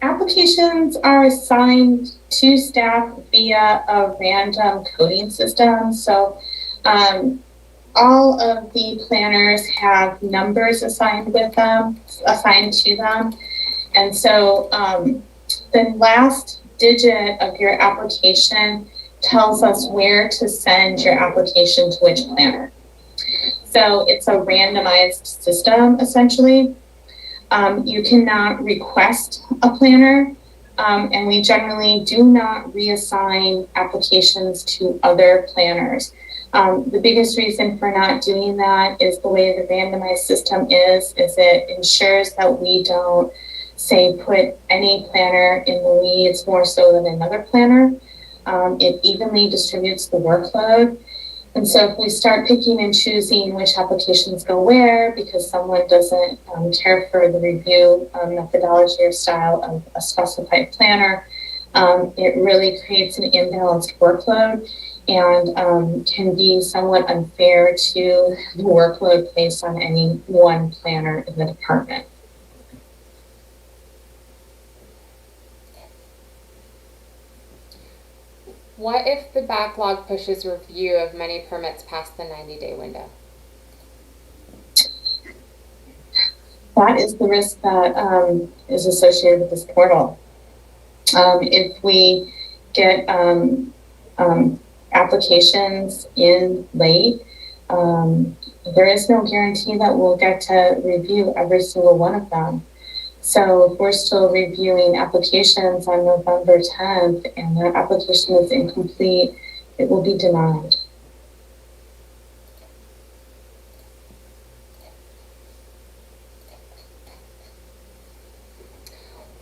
Applications are assigned to staff via a random coding system. So all of the planners have numbers assigned to them. And so the last digit of your application tells us where to send your application to which planner. So it's a randomized system, essentially. You cannot request a planner, and we generally do not reassign applications to other planners. The biggest reason for not doing that is the way the randomized system is it ensures that we don't, say, put any planner in the leads more so than another planner. It evenly distributes the workload. And so if we start picking and choosing which applications go where because someone doesn't care for the review methodology or style of a specified planner, it really creates an imbalanced workload and can be somewhat unfair to the workload placed on any one planner in the department. What if the backlog pushes review of many permits past the 90-day window? That is the risk that is associated with this portal. If we get applications in late, there is no guarantee that we'll get to review every single one of them. So if we're still reviewing applications on November 10th and that application is incomplete, it will be denied.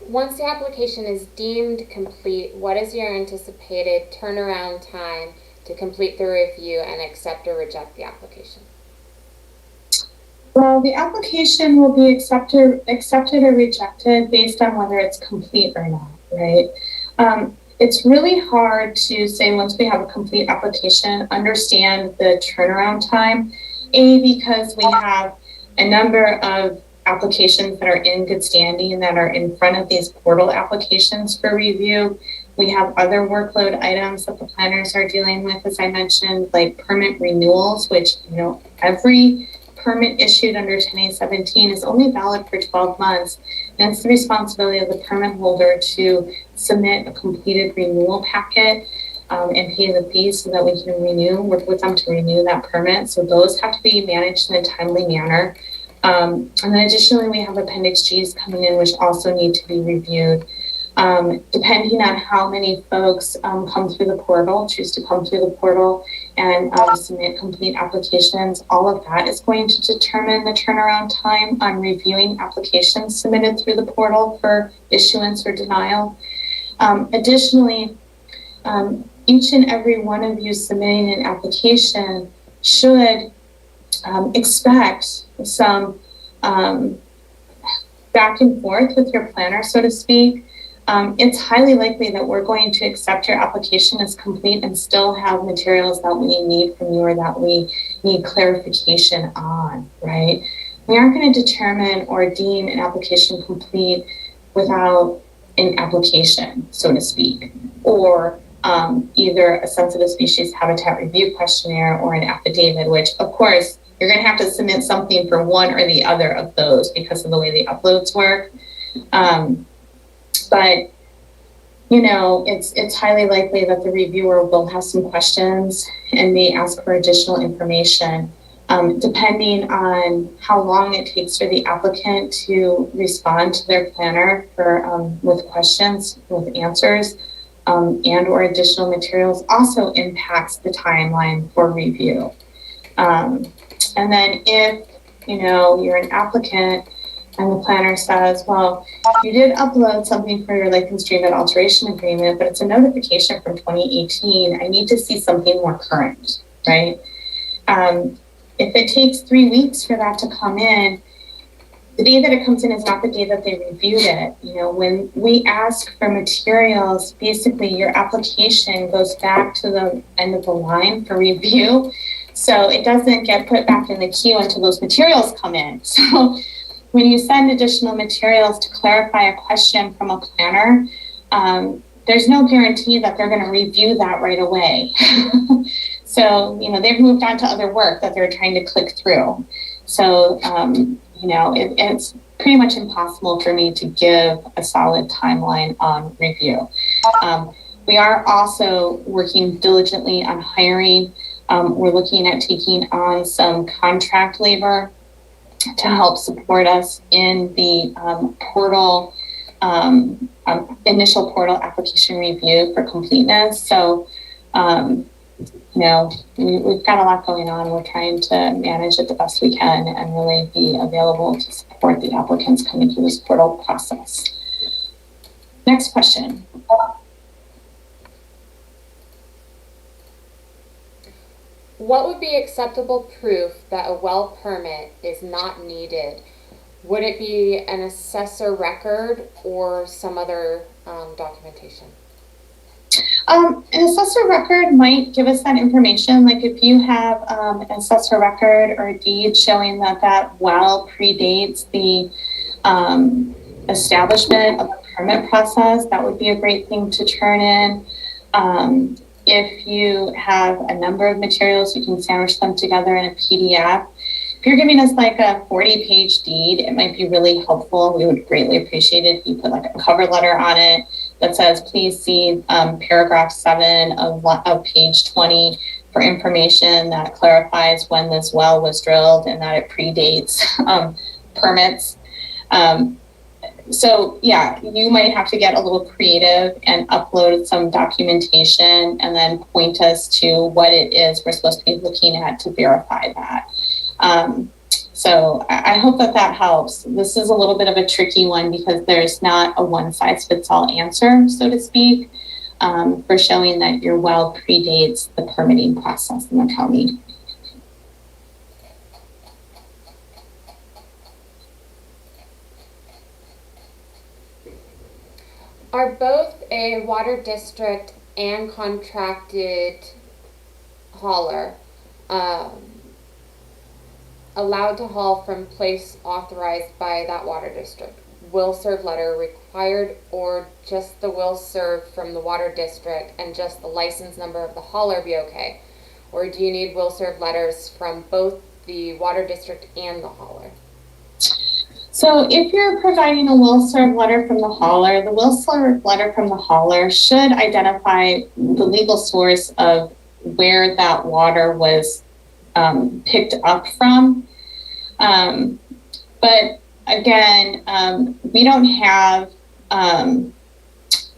Once the application is deemed complete, what is your anticipated turnaround time to complete the review and accept or reject the application? Well, the application will be accepted or rejected based on whether it's complete or not, right? It's really hard to say once we have a complete application, understand the turnaround time, because we have a number of applications that are in good standing and that are in front of these portal applications for review. We have other workload items that the planners are dealing with, as I mentioned, like permit renewals, which, every permit issued under 10A17 is only valid for 12 months. And it's the responsibility of the permit holder to submit a completed renewal packet and pay the fees so that we can work with them to renew that permit. So those have to be managed in a timely manner. And then additionally, we have Appendix Gs coming in, which also need to be reviewed. Depending on how many folks come through the portal, choose to come through the portal and submit complete applications, all of that is going to determine the turnaround time on reviewing applications submitted through the portal for issuance or denial. Additionally, each and every one of you submitting an application should expect some back and forth with your planner, so to speak. It's highly likely that we're going to accept your application as complete and still have materials that we need from you or that we need clarification on, right? We aren't going to determine or deem an application complete without an application, so to speak, or either a sensitive species habitat review questionnaire or an affidavit, which of course you're going to have to submit something for one or the other of those because of the way the uploads work. But it's highly likely that the reviewer will have some questions and may ask for additional information. Depending on how long it takes for the applicant to respond to their planner with questions, with answers, and or additional materials also impacts the timeline for review. And then if, you're an applicant and the planner says, well, you did upload something for your license treatment alteration agreement, but it's a notification from 2018. I need to see something more current, right? If it takes 3 weeks for that to come in, the day that it comes in is not the day that they reviewed it. When we ask for materials, basically your application goes back to the end of the line for review. So it doesn't get put back in the queue until those materials come in. So when you send additional materials to clarify a question from a planner, there's no guarantee that they're going to review that right away. So, they've moved on to other work that they're trying to click through. So, it's pretty much impossible for me to give a solid timeline on review. We are also working diligently on hiring. We're looking at taking on some contract labor to help support us in the portal, initial portal application review for completeness. So, we've got a lot going on. We're trying to manage it the best we can and really be available to support the applicants coming through this portal process. Next question. What would be acceptable proof that a well permit is not needed? Would it be an assessor record or some other documentation? An assessor record might give us that information. Like if you have an assessor record or a deed showing that well predates the establishment of the permit process, that would be a great thing to turn in. If you have a number of materials, you can sandwich them together in a PDF. If you're giving us like a 40-page deed, it might be really helpful. We would greatly appreciate it if you put like a cover letter on it, that says, please see paragraph 7 of page 20 for information that clarifies when this well was drilled and that it predates permits. So yeah, you might have to get a little creative and upload some documentation and then point us to what it is we're supposed to be looking at to verify that. So I hope that helps. This is a little bit of a tricky one because there's not a one-size-fits-all answer, so to speak, for showing that your well predates the permitting process in the county. Are both a water district and contracted hauler allowed to haul from place authorized by that water district? Will serve letter required, or just the will serve from the water district and just the license number of the hauler be okay? Or do you need will serve letters from both the water district and the hauler? So if you're providing a will serve letter from the hauler, the will serve letter from the hauler should identify the legal source of where that water was picked up from. But again, we don't have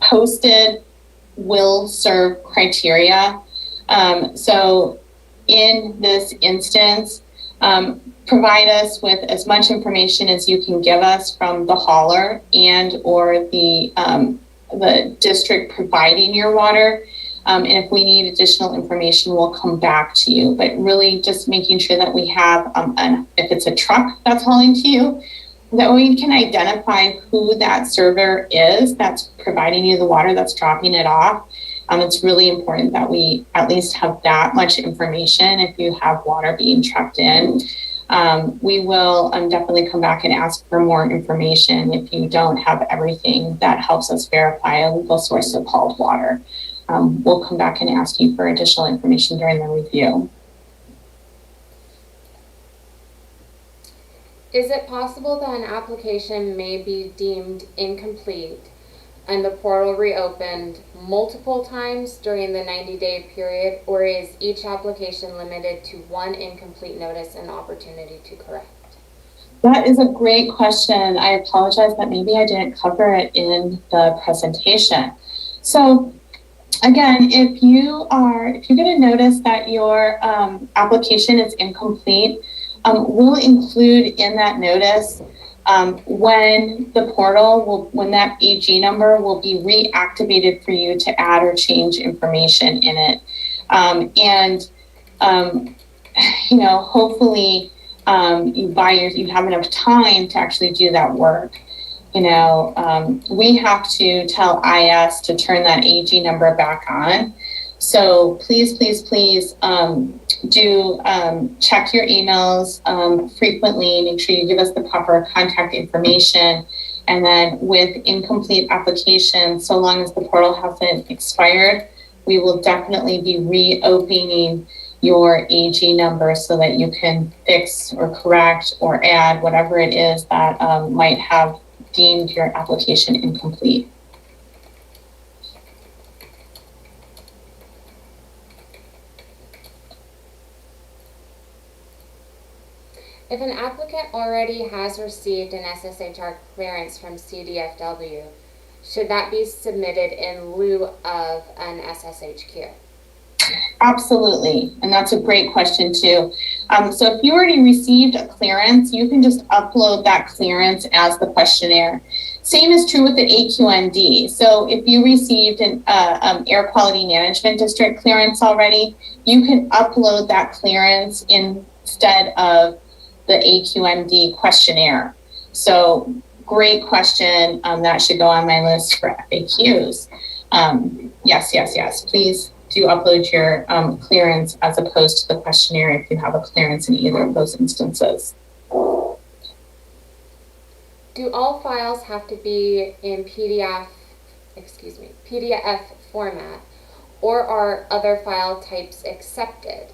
posted will serve criteria. So in this instance, provide us with as much information as you can give us from the hauler and or the district providing your water. And if we need additional information, we'll come back to you. But really just making sure that we have, if it's a truck that's hauling to you, that we can identify who that server is that's providing you the water, that's dropping it off. It's really important that we at least have that much information if you have water being trucked in. We will definitely come back and ask for more information if you don't have everything that helps us verify a legal source of hauled water. We'll come back and ask you for additional information during the review. Is it possible that an application may be deemed incomplete and the portal reopened multiple times during the 90-day period, or is each application limited to one incomplete notice and opportunity to correct? That is a great question. I apologize that maybe I didn't cover it in the presentation. So again, if you get a notice that your application is incomplete, we'll include in that notice when the portal when that AG number will be reactivated for you to add or change information in it. Hopefully you have enough time to actually do that work. We have to tell IS to turn that AG number back on. So please do check your emails frequently. Make sure you give us the proper contact information. And then with incomplete applications, so long as the portal hasn't expired, we will definitely be reopening your AG number so that you can fix or correct or add whatever it is that might have deemed your application incomplete. If an applicant already has received an SSHR clearance from CDFW, should that be submitted in lieu of an SSHQ? Absolutely, and that's a great question too. So if you already received a clearance, you can just upload that clearance as the questionnaire. Same is true with the AQND. So if you received an Air Quality Management District clearance already, you can upload that clearance instead of the AQND questionnaire. So great question. That should go on my list for FAQs. Yes. Please do upload your clearance as opposed to the questionnaire if you have a clearance in either of those instances. Do all files have to be in PDF format, or are other file types accepted?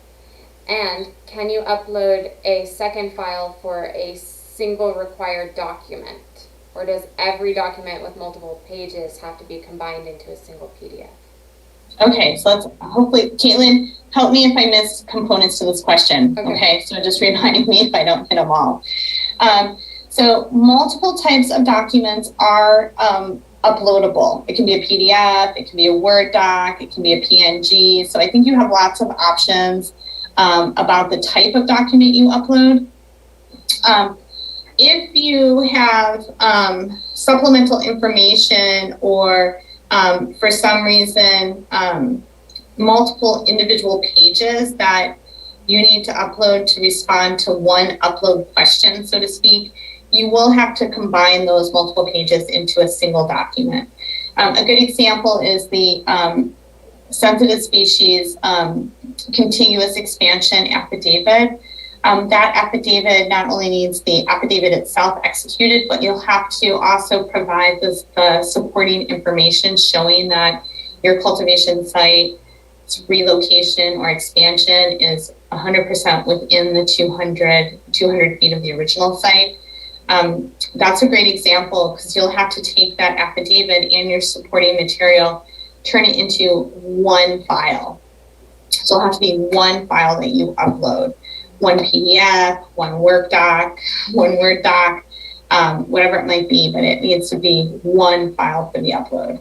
And can you upload a second file for a single required document? or does every document with multiple pages have to be combined into a single PDF? Okay, so let's hopefully, Caitlin, help me if I miss components to this question. Okay, so just remind me if I don't hit them all. So multiple types of documents are uploadable. It can be a PDF, it can be a Word doc, it can be a PNG. So I think you have lots of options about the type of document you upload. If you have supplemental information or for some reason multiple individual pages that you need to upload to respond to one upload question, so to speak, you will have to combine those multiple pages into a single document. A good example is the sensitive species contiguous expansion affidavit. That affidavit not only needs the affidavit itself executed, but you'll have to also provide the supporting information showing that your cultivation site relocation or expansion is 100% within the 200 feet of the original site. That's a great example because you'll have to take that affidavit and your supporting material, turn it into one file. So it'll have to be one file that you upload. One PDF, one Word doc, one Word doc, whatever it might be, but it needs to be one file for the upload.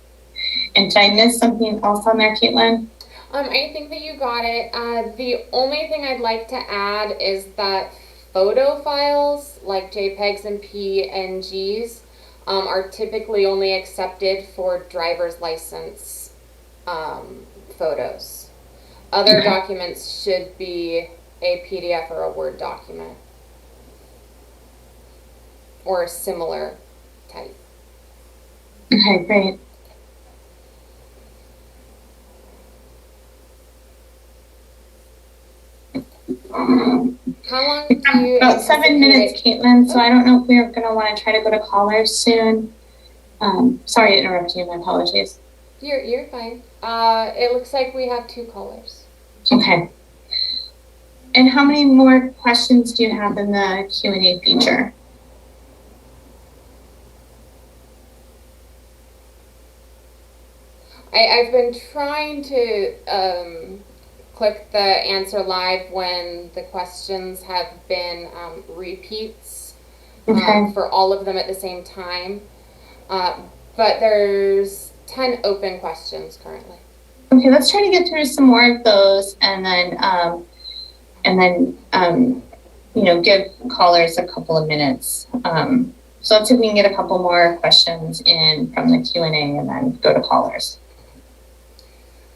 And did I miss something else on there, Caitlin? I think that you got it. The only thing I'd like to add is that photo files like JPEGs and PNGs are typically only accepted for driver's license photos. Other documents should be a PDF or a Word document or a similar type. Okay, great. How long do you about 7 minutes, Caitlin, so I don't know if we're going to want to try to go to callers soon. Sorry to interrupt you, my apologies. You're fine. It looks like we have 2 callers. Okay. And how many more questions do you have in the Q&A feature? I've been trying to click the answer live when the questions have been repeats for all of them at the same time. But there's 10 open questions currently. Okay, let's try to get through some more of those and then you know, give callers a couple of minutes. So let's see if we can get a couple more questions in from the Q&A and then go to callers.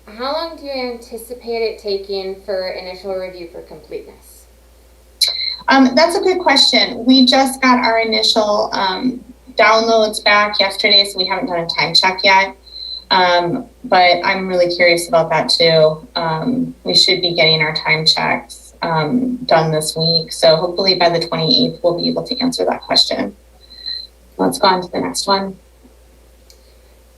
How long do you anticipate it taking for initial review for completeness? That's a good question. We just got our initial downloads back yesterday, so we haven't done a time check yet. But I'm really curious about that too. We should be getting our time checks done this week. So hopefully by the 28th, we'll be able to answer that question. Let's go on to the next one.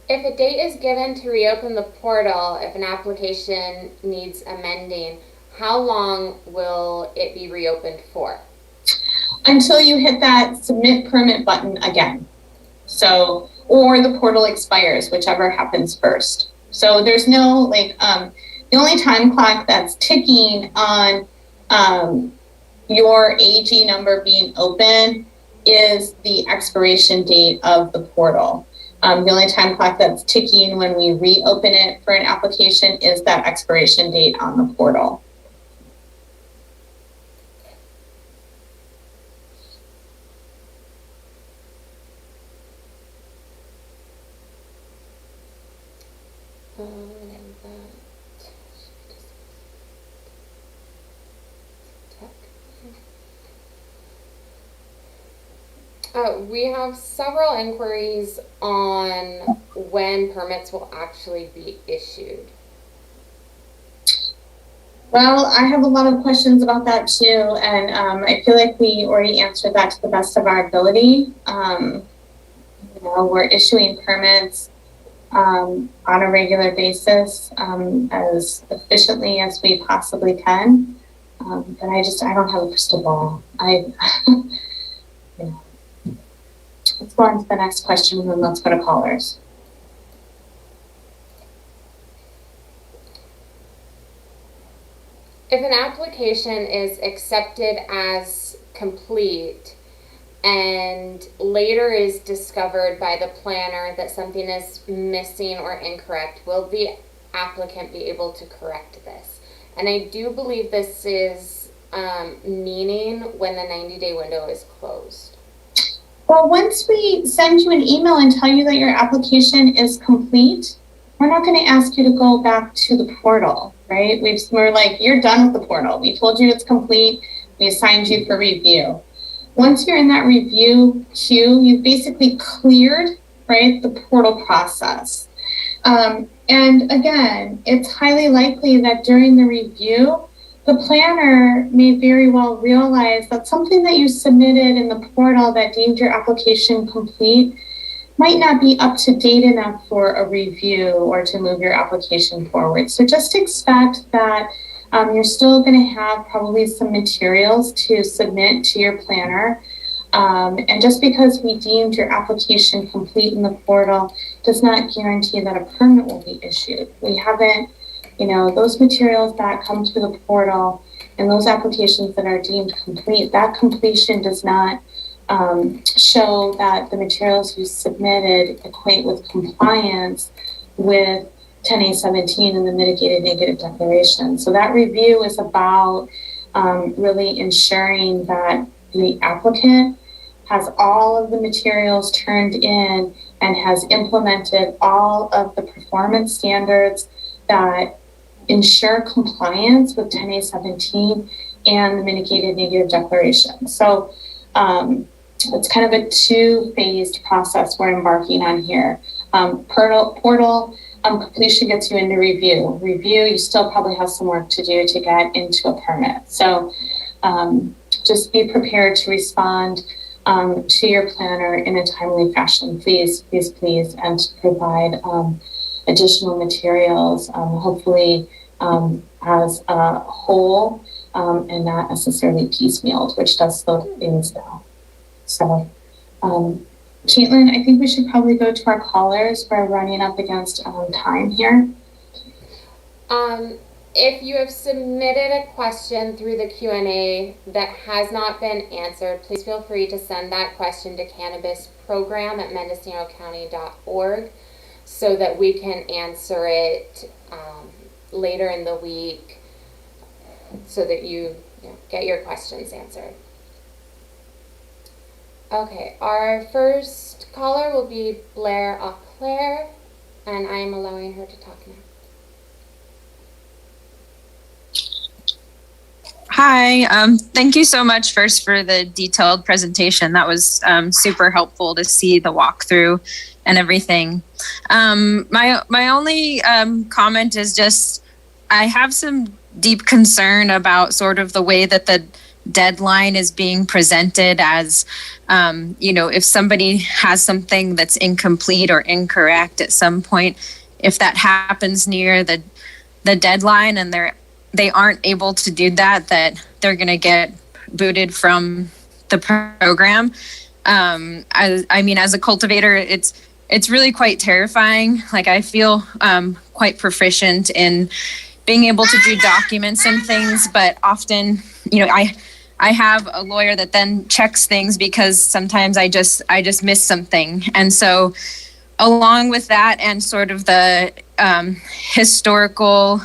If a date is given to reopen the portal, if an application needs amending, how long will it be reopened for? Until you hit that submit permit button again. So, or the portal expires, whichever happens first. So there's no like, the only time clock that's ticking on your AG number being open is the expiration date of the portal. The only time clock that's ticking when we reopen it for an application is that expiration date on the portal. We have several inquiries on when permits will actually be issued. Well, I have a lot of questions about that too, and I feel like we already answered that to the best of our ability. You know, we're issuing permits on a regular basis as efficiently as we possibly can, but I don't have a crystal ball. You know. let's go on to the next question and then let's go to callers. If an application is accepted as complete and later is discovered by the planner that something is missing or incorrect, will the applicant be able to correct this? And I do believe this is meaning when the 90-day window is closed. Well, once we send you an email and tell you that your application is complete, we're not going to ask you to go back to the portal, right? We're like, you're done with the portal. We told you it's complete. We assigned you for review. Once you're in that review queue, you've basically cleared, right, the portal process. And again, it's highly likely that during the review, the planner may very well realize that something that you submitted in the portal that deemed your application complete might not be up to date enough for a review or to move your application forward. So just expect that you're still going to have probably some materials to submit to your planner. And just because we deemed your application complete in the portal does not guarantee that a permit will be issued. We haven't, those materials that come through the portal and those applications that are deemed complete, that completion does not show that the materials you submitted equate with compliance with 10A17 and the mitigated negative declaration. So that review is about really ensuring that the applicant has all of the materials turned in and has implemented all of the performance standards that ensure compliance with 10A17 and the mitigated negative declaration. So it's kind of a two-phased process we're embarking on here. Portal completion gets you into review. Review, you still probably have some work to do to get into a permit. So just be prepared to respond to your planner in a timely fashion, please, and to provide additional materials, hopefully as a whole and not necessarily piecemealed, which does slow things down. So, Caitlin, I think we should probably go to our callers. We're running up against time here. If you have submitted a question through the Q&A that has not been answered, please feel free to send that question to cannabisprogram@mendocinocounty.org so that we can answer it later in the week so that you get your questions answered. Okay, our first caller will be Blair Auclair, and I am allowing her to talk now. Hi, thank you so much first for the detailed presentation. That was super helpful to see the walkthrough and everything. My only comment is just, I have some deep concern about sort of the way that the deadline is being presented as, if somebody has something that's incomplete or incorrect at some point, if that happens near the deadline and they aren't able to do that they're going to get booted from the program. I mean, as a cultivator, it's really quite terrifying. Like, I feel quite proficient in being able to do documents and things, but often, I have a lawyer that then checks things because sometimes I just miss something. And so along with that and sort of the historical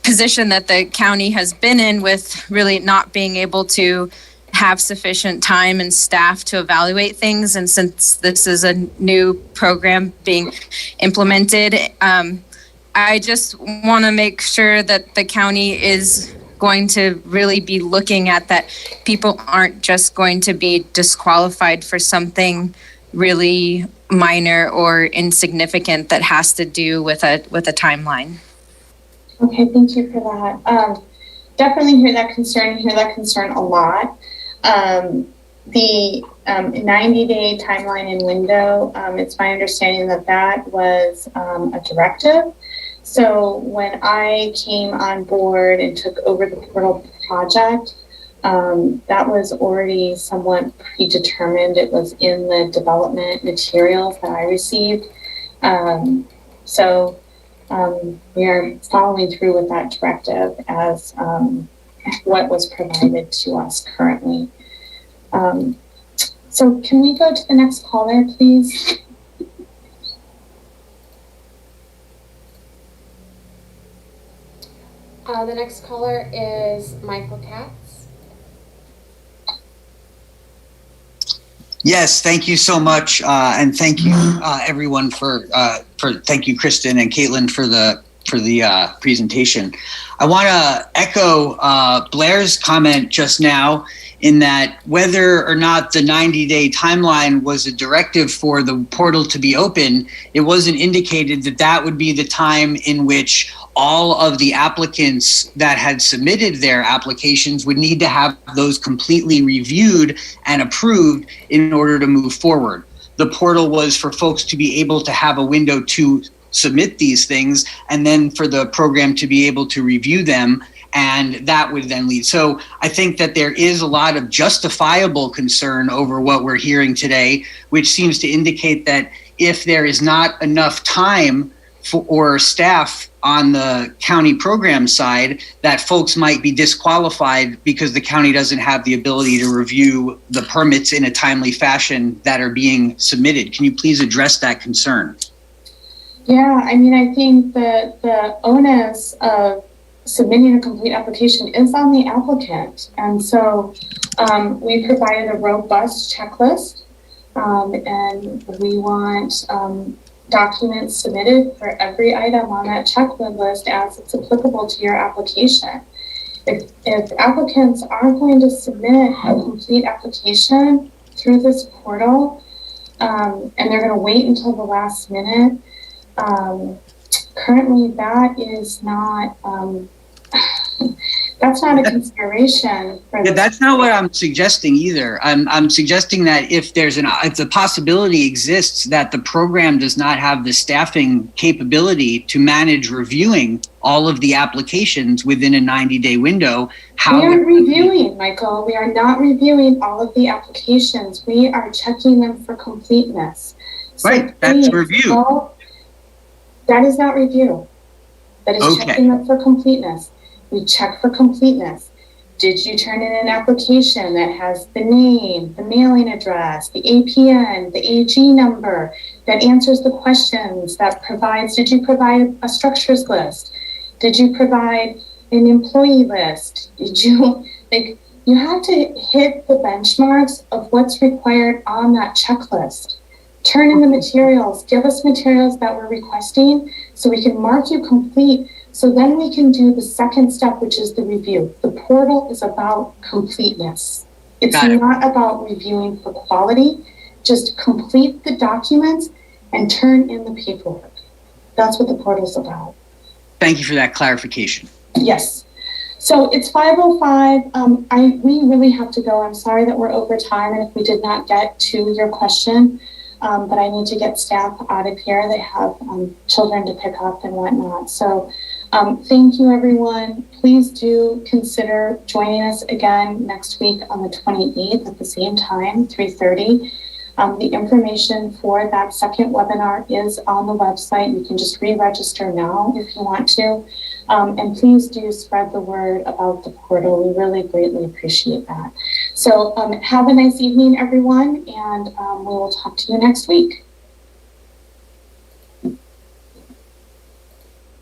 position that the county has been in with really not being able to have sufficient time and staff to evaluate things. And since this is a new program being implemented, I just want to make sure that the county is going to really be looking at that people aren't just going to be disqualified for something really minor or insignificant that has to do with a timeline. Okay, thank you for that. Definitely hear that concern a lot. The 90-day timeline and window, it's my understanding that was a directive. So when I came on board and took over the portal project, That was already somewhat predetermined. It was in the development materials that I received. We are following through with that directive as what was provided to us currently. So can we go to the next caller, please? The next caller is Michael Katz. Yes, thank you so much, and thank you everyone for thank you, Kristen and Caitlin, for the presentation. I want to echo Blair's comment just now in that whether or not the 90-day timeline was a directive for the portal to be open, it wasn't indicated that that would be the time in which all of the applicants that had submitted their applications would need to have those completely reviewed and approved in order to move forward. The portal was for folks to be able to have a window to submit these things and then for the program to be able to review them, and that would then lead. So I think that there is a lot of justifiable concern over what we're hearing today, which seems to indicate that if there is not enough time or staff on the county program side, that folks might be disqualified because the county doesn't have the ability to review the permits in a timely fashion that are being submitted. Can you please address that concern? Yeah, I mean, I think that the onus of submitting a complete application is on the applicant. And so we provided a robust checklist, and we want documents submitted for every item on that checklist as it's applicable to your application. If applicants are going to submit a complete application through this portal, and they're going to wait until the last minute, currently that is not that's not a consideration for that's not what I'm suggesting either. I'm suggesting that if the possibility exists that the program does not have the staffing capability to manage reviewing all of the applications within a 90-day window, we aren't reviewing, Michael. We are not reviewing all of the applications. We are checking them for completeness. So right, that's review. That is not review. That is checking them for completeness. We check for completeness. Did you turn in an application that has the name, the mailing address, the APN, the AG number, that answers the questions, that provides, did you provide a structures list? Did you provide an employee list? Did you, you have to hit the benchmarks of what's required on that checklist. Turn in the materials, give us materials that we're requesting so we can mark you complete. So then we can do the second step, which is the review. The portal is about completeness. It's not about reviewing for quality. Just complete the documents and turn in the paperwork. That's what the portal's about. Thank you for that clarification. Yes. So it's 5:05. We really have to go. I'm sorry that we're over time and if we did not get to your question. But I need to get staff out of here. They have children to pick up and whatnot. So thank you, everyone. Please do consider joining us again next week on the 28th at the same time, 3:30. The information for that second webinar is on the website. You can just re-register now if you want to. And please do spread the word about the portal. We really greatly appreciate that. So have a nice evening, everyone, and we will talk to you next week.